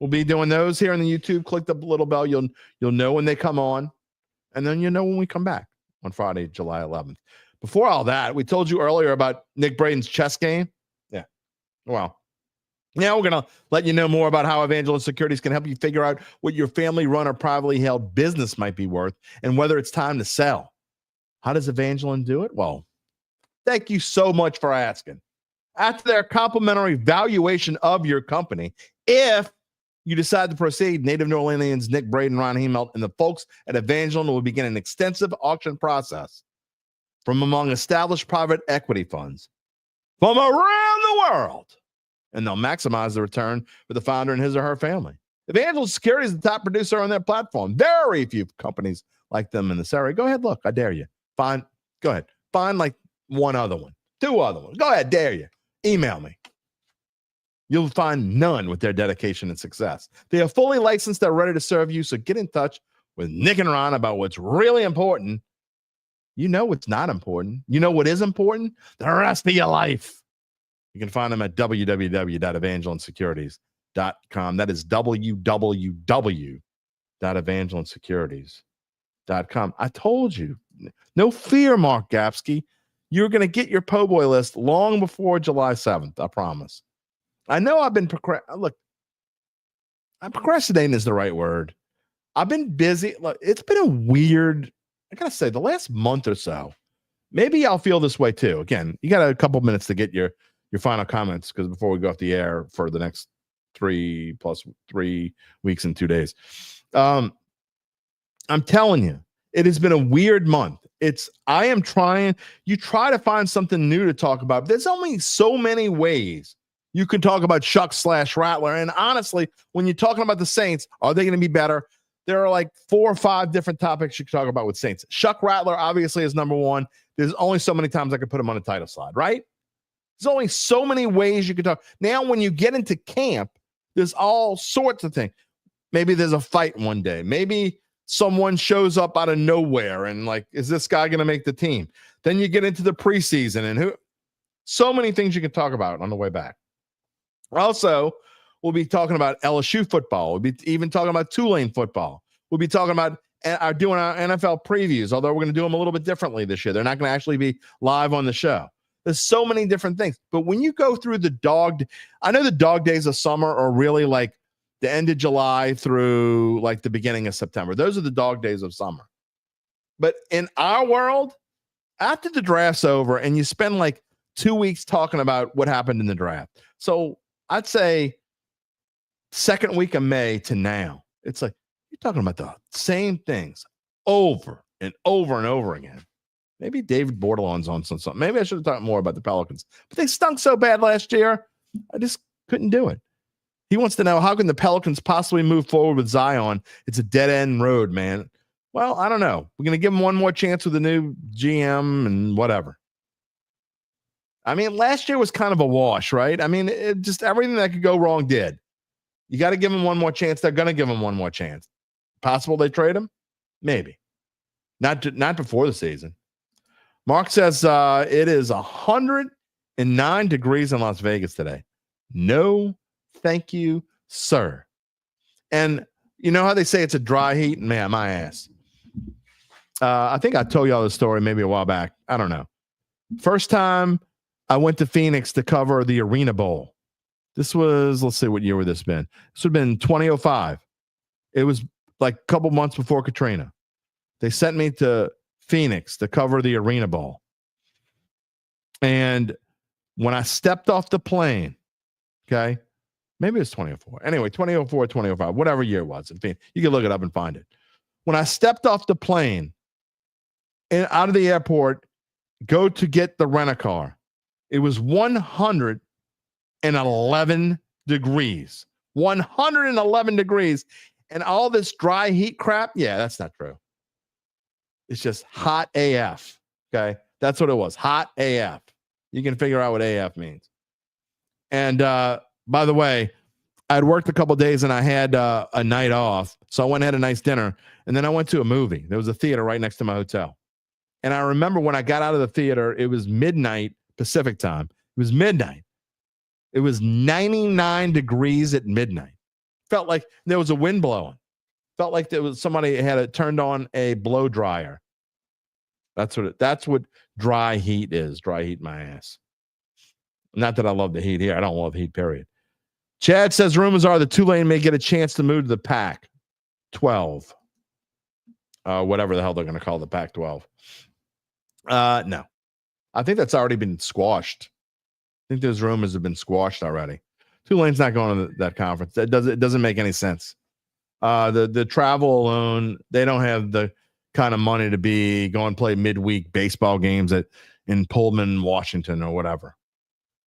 We'll be doing those here on the YouTube. Click the little bell. You'll know when they come on. And then you know when we come back on Friday, July 11th. Before all that, we told you earlier about Nick Braden's chess game. Yeah. Well, now we're going to let you know more about how Evangeline Securities can help you figure out what your family-run or privately held business might be worth and whether it's time to sell. How does Evangeline do it? Well, thank you so much for asking. After their complimentary valuation of your company, if you decide to proceed, native New Orleanians Nick Braden, Ron Hemelt, and the folks at Evangeline will begin an extensive auction process from among established private equity funds from around the world. And they'll maximize the return for the founder and his or her family. Evangeline Securities is the top producer on their platform. Very few companies like them in this area. Go ahead, look. I dare you. Go ahead. Find like one other one. 2 other ones. Go ahead, dare you. Email me. You'll find none with their dedication and success. They are fully licensed. They're ready to serve you. So get in touch with Nick and Ron about what's really important. You know what's not important. You know what is important? The rest of your life. You can find them at www.evangelinesecurities.com. That is www.evangelinesecurities.com. I told you. No fear, Mark Gapsky. You're going to get your po' boy list long before July 7th. I promise. I know I've been procrastinating is the right word. I've been busy. Look, it's been a weird, I got to say, the last month or so. Maybe I'll feel this way too. Again, you got a couple minutes to get your final comments because before we go off the air for the next 3 weeks and 2 days. I'm telling you, it has been a weird month. You try to find something new to talk about. There's only so many ways you can talk about Shuck/Rattler. And honestly, when you're talking about the Saints, are they going to be better? There are like 4 or 5 different topics you can talk about with Saints. Shuck Rattler obviously is number one. There's only so many times I could put him on a title slide, right? There's only so many ways you can talk. Now, when you get into camp, there's all sorts of things. Maybe there's a fight one day. Maybe someone shows up out of nowhere and like, is this guy going to make the team? Then you get into the preseason and so many things you can talk about on the way back. Also, We'll be talking about LSU football. We'll be even talking about Tulane football. We'll be talking about doing our NFL previews, although we're going to do them a little bit differently this year. They're not going to actually be live on the show. There's so many different things. But when you go through I know the dog days of summer are really like the end of July through like the beginning of September. Those are the dog days of summer. But in our world, after the draft's over and you spend like 2 weeks talking about what happened in the draft. So I'd say second week of May to now, it's like you're talking about the same things over and over and over again. Maybe David Bordelon's on something. Maybe I should have talked more about the Pelicans. But they stunk so bad last year, I just couldn't do it. He wants to know, how can the Pelicans possibly move forward with Zion? It's a dead-end road, man. Well, I don't know. We're going to give him one more chance with the new GM and whatever. I mean, last year was kind of a wash, right? I mean, it just everything that could go wrong did. You got to give him one more chance. They're going to give him one more chance. Possible they trade him? Maybe. Not before the season. Mark says it is 109 degrees in Las Vegas today. No, thank you, sir. And you know how they say it's a dry heat? Man, my ass. I think I told y'all the story maybe a while back. I don't know. First time I went to Phoenix to cover the Arena Bowl. This was, let's see, what year would this been? This would have been 2005. It was like a couple months before Katrina. They sent me to Phoenix to cover the Arena Bowl. And when I stepped off the plane, okay, maybe it was 2004. Anyway, 2004, 2005, whatever year it was. You can look it up and find it. When I stepped off the plane and out of the airport, go to get the rent-a-car, it was 111 degrees. 111 degrees. And all this dry heat crap, yeah, that's not true. It's just hot AF. Okay. That's what it was. Hot AF. You can figure out what AF means. And by the way, I'd worked a couple of days and I had a night off. So I went and had a nice dinner. And then I went to a movie. There was a theater right next to my hotel. And I remember when I got out of the theater, it was midnight Pacific time. It was midnight. It was 99 degrees at midnight. Felt like there was a wind blowing. Felt like there was somebody had turned on a blow dryer. That's what dry heat is. Dry heat my ass. Not that I love the heat here. I don't love heat, period. Chad says rumors are the Tulane may get a chance to move to the Pac-12. Whatever the hell they're going to call the Pac-12. No. I think that's already been squashed. I think those rumors have been squashed already. Tulane's not going to that conference. It doesn't make any sense. The travel alone, they don't have the kind of money to be going play midweek baseball games in Pullman, Washington, or whatever,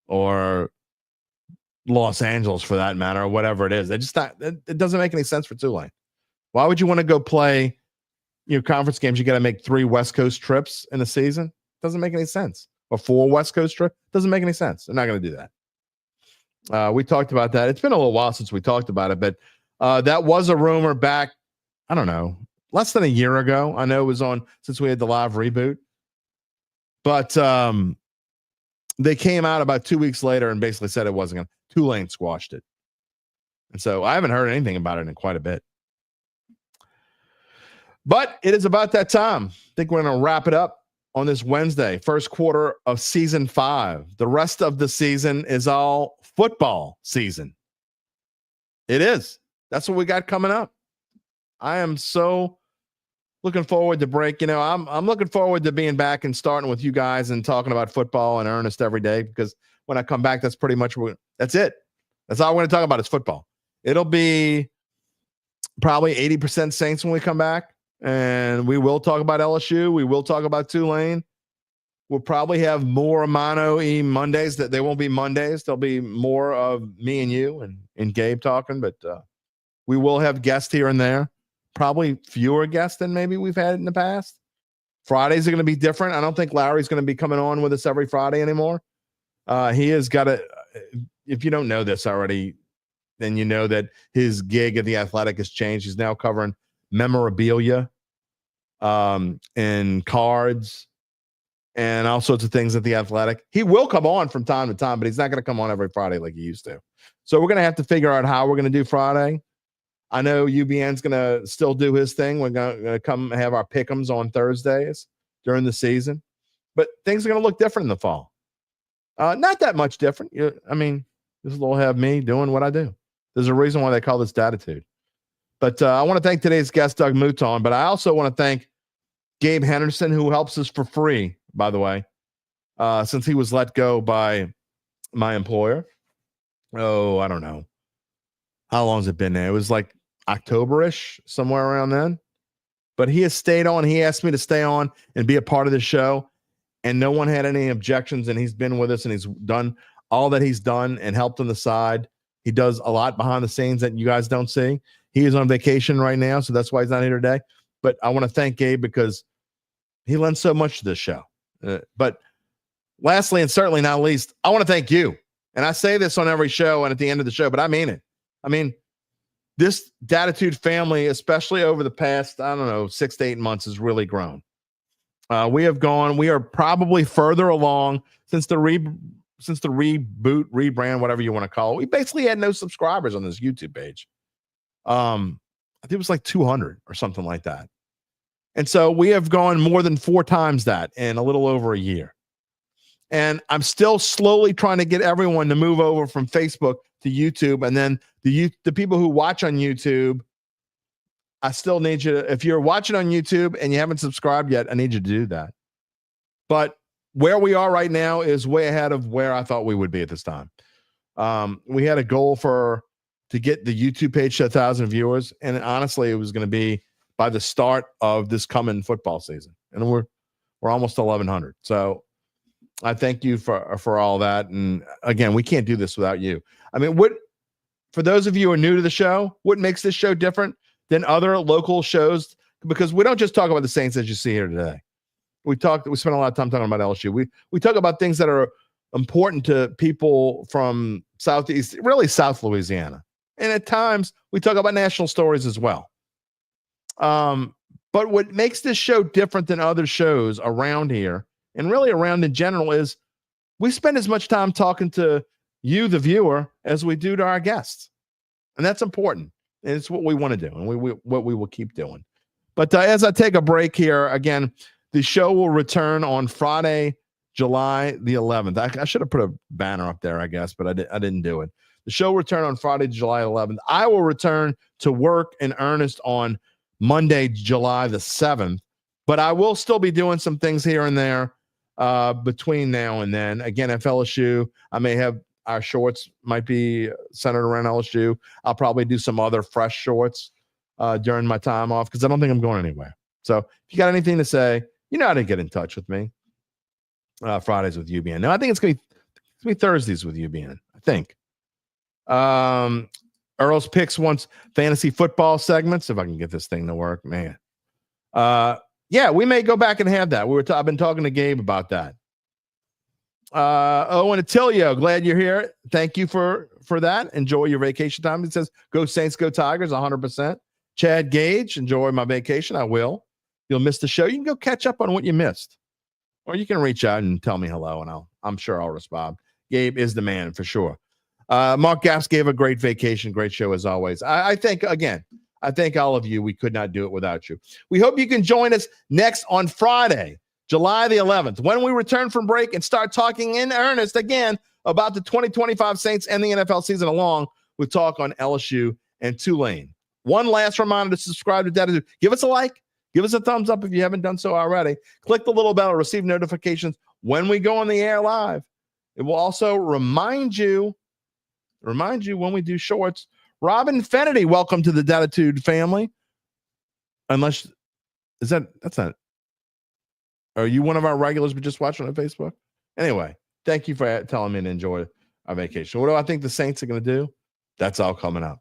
or Los Angeles for that matter, or whatever it is. It doesn't make any sense for Tulane. Why would you want to go play conference games? You got to make 3 West Coast trips in a season. Doesn't make any sense. Or 4 West Coast trips. Doesn't make any sense. They're not going to do that. We talked about that. It's been a little while since we talked about it, but that was a rumor back, I don't know, less than a year ago. I know it was on since we had the live reboot. But they came out about 2 weeks later and basically said it wasn't going to. Tulane squashed it. And so I haven't heard anything about it in quite a bit. But it is about that time. I think we're going to wrap it up on this Wednesday, first quarter of season 5. The rest of the season is all football season. It is. That's what we got coming up. I am so looking forward to break. I'm looking forward to being back and starting with you guys and talking about football in earnest every day, because when I come back, that's pretty much that's it. That's all we're going to talk about is football. It'll be probably 80% Saints when we come back. And we will talk about LSU. We will talk about Tulane. We'll probably have more mono-y Mondays. That they won't be Mondays. There'll be more of me and you and Gabe talking. But we will have guests here and there. Probably fewer guests than maybe we've had in the past. Fridays are going to be different. I don't think Larry's going to be coming on with us every Friday anymore. He has got a. If you don't know this already, then you know that his gig at The Athletic has changed. He's now covering memorabilia and cards and all sorts of things at The Athletic. He will come on from time to time, but he's not going to come on every Friday like he used to. So we're going to have to figure out how we're going to do Friday. I know UBN's going to still do his thing. We're going to come have our pick'ems on Thursdays during the season, but things are going to look different in the fall. Not that much different. I mean, this will have me doing what I do. There's a reason why they call this Dattitude. But I want to thank today's guest, Doug Mouton, but I also want to thank Gabe Henderson, who helps us for free, by the way, since he was let go by my employer. Oh, I don't know. How long has it been there? It was like October-ish, somewhere around then. But he has stayed on. He asked me to stay on and be a part of the show, and no one had any objections, and he's been with us, and he's done all that he's done and helped on the side. He does a lot behind the scenes that you guys don't see. He is on vacation right now, so that's why he's not here today. But I want to thank Gabe because he lends so much to this show. But lastly, and certainly not least, I want to thank you. And I say this on every show and at the end of the show, but I mean it. I mean, this Dattitude family, especially over the past, 6 to 8 months, has really grown. We are probably further along since the reboot, rebrand, whatever you want to call it. We basically had no subscribers on this YouTube page. I think it was like 200 or something like that. And so we have gone more than 4 times that in a little over a year. And I'm still slowly trying to get everyone to move over from Facebook to YouTube. And then the people who watch on YouTube, I still need you to, if you're watching on YouTube and you haven't subscribed yet, I need you to do that. But where we are right now is way ahead of where I thought we would be at this time. We had a goal to get the YouTube page to 1,000 viewers. And honestly, it was going to be by the start of this coming football season. And we're almost 1,100. So I thank you for all that. And again, we can't do this without you. I mean, for those of you who are new to the show, what makes this show different than other local shows? Because we don't just talk about the Saints as you see here today. We spent a lot of time talking about LSU. We talk about things that are important to people from Southeast, really South Louisiana. And at times we talk about national stories as well. But what makes this show different than other shows around here and really around in general is we spend as much time talking to you, the viewer, as we do to our guests. And that's important. And it's what we want to do and what we will keep doing. But as I take a break here, again, the show will return on Friday, July the 11th. I should have put a banner up there, I guess, but I didn't do it. The show will return on Friday, July 11th. I will return to work in earnest on Monday, July the 7th. But I will still be doing some things here and there between now and then. Again, at LSU, I may have our shorts might be centered around LSU. I'll probably do some other fresh shorts during my time off because I don't think I'm going anywhere. So if you got anything to say, you know how to get in touch with me. Fridays with UBN. Now, I think it's going to be Thursdays with UBN, I think. Earl's Picks wants fantasy football segments. If I can get this thing to work, man. Yeah, we may go back and have that. I've been talking to Gabe about that. Owen Attilio, glad you're here. Thank you for that. Enjoy your vacation time. It says, go Saints, go Tigers, 100%. Chad Gage, enjoy my vacation. I will. You'll miss the show. You can go catch up on what you missed. Or you can reach out and tell me hello, and I'm sure I'll respond. Gabe is the man for sure. Mark Gaps gave a great vacation. Great show as always. I thank all of you. We could not do it without you. We hope you can join us next on Friday, July the 11th, when we return from break and start talking in earnest again about the 2025 Saints and the NFL season, along with talk on LSU and Tulane. One last reminder to subscribe to Dattitude. Give us a like. Give us a thumbs up if you haven't done so already. Click the little bell to receive notifications when we go on the air live. It will also remind you when we do shorts. Robin Fennedy, welcome to the Dattitude family. That's not. Are you one of our regulars but just watching on Facebook? Anyway, thank you for telling me to enjoy our vacation. What do I think the Saints are going to do? That's all coming up.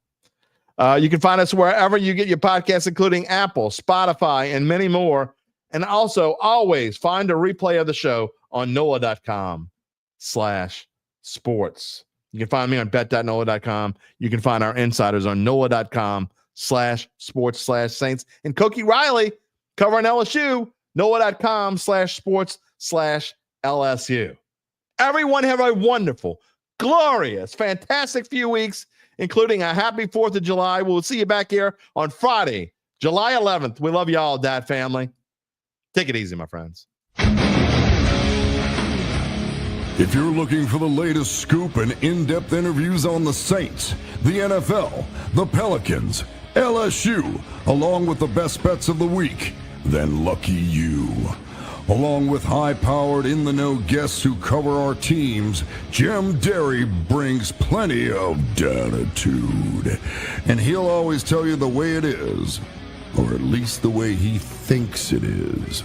You can find us wherever you get your podcasts, including Apple, Spotify, and many more. And also, always find a replay of the show on NOLA.com/sports. You can find me on bet.nola.com. You can find our insiders on NOLA.com/sports/Saints. And Cokie Riley covering LSU, NOLA.com/sports LSU. Everyone have a wonderful, glorious, fantastic few weeks, including a happy 4th of July. We'll see you back here on Friday, July 11th. We love you all, Dat Family. Take it easy, my friends. If you're looking for the latest scoop and in-depth interviews on the Saints, the NFL, the Pelicans, LSU, along with the best bets of the week, then lucky you. Along with high-powered, in-the-know guests who cover our teams, Jim Derry brings plenty of Dattitude. And he'll always tell you the way it is, or at least the way he thinks it is.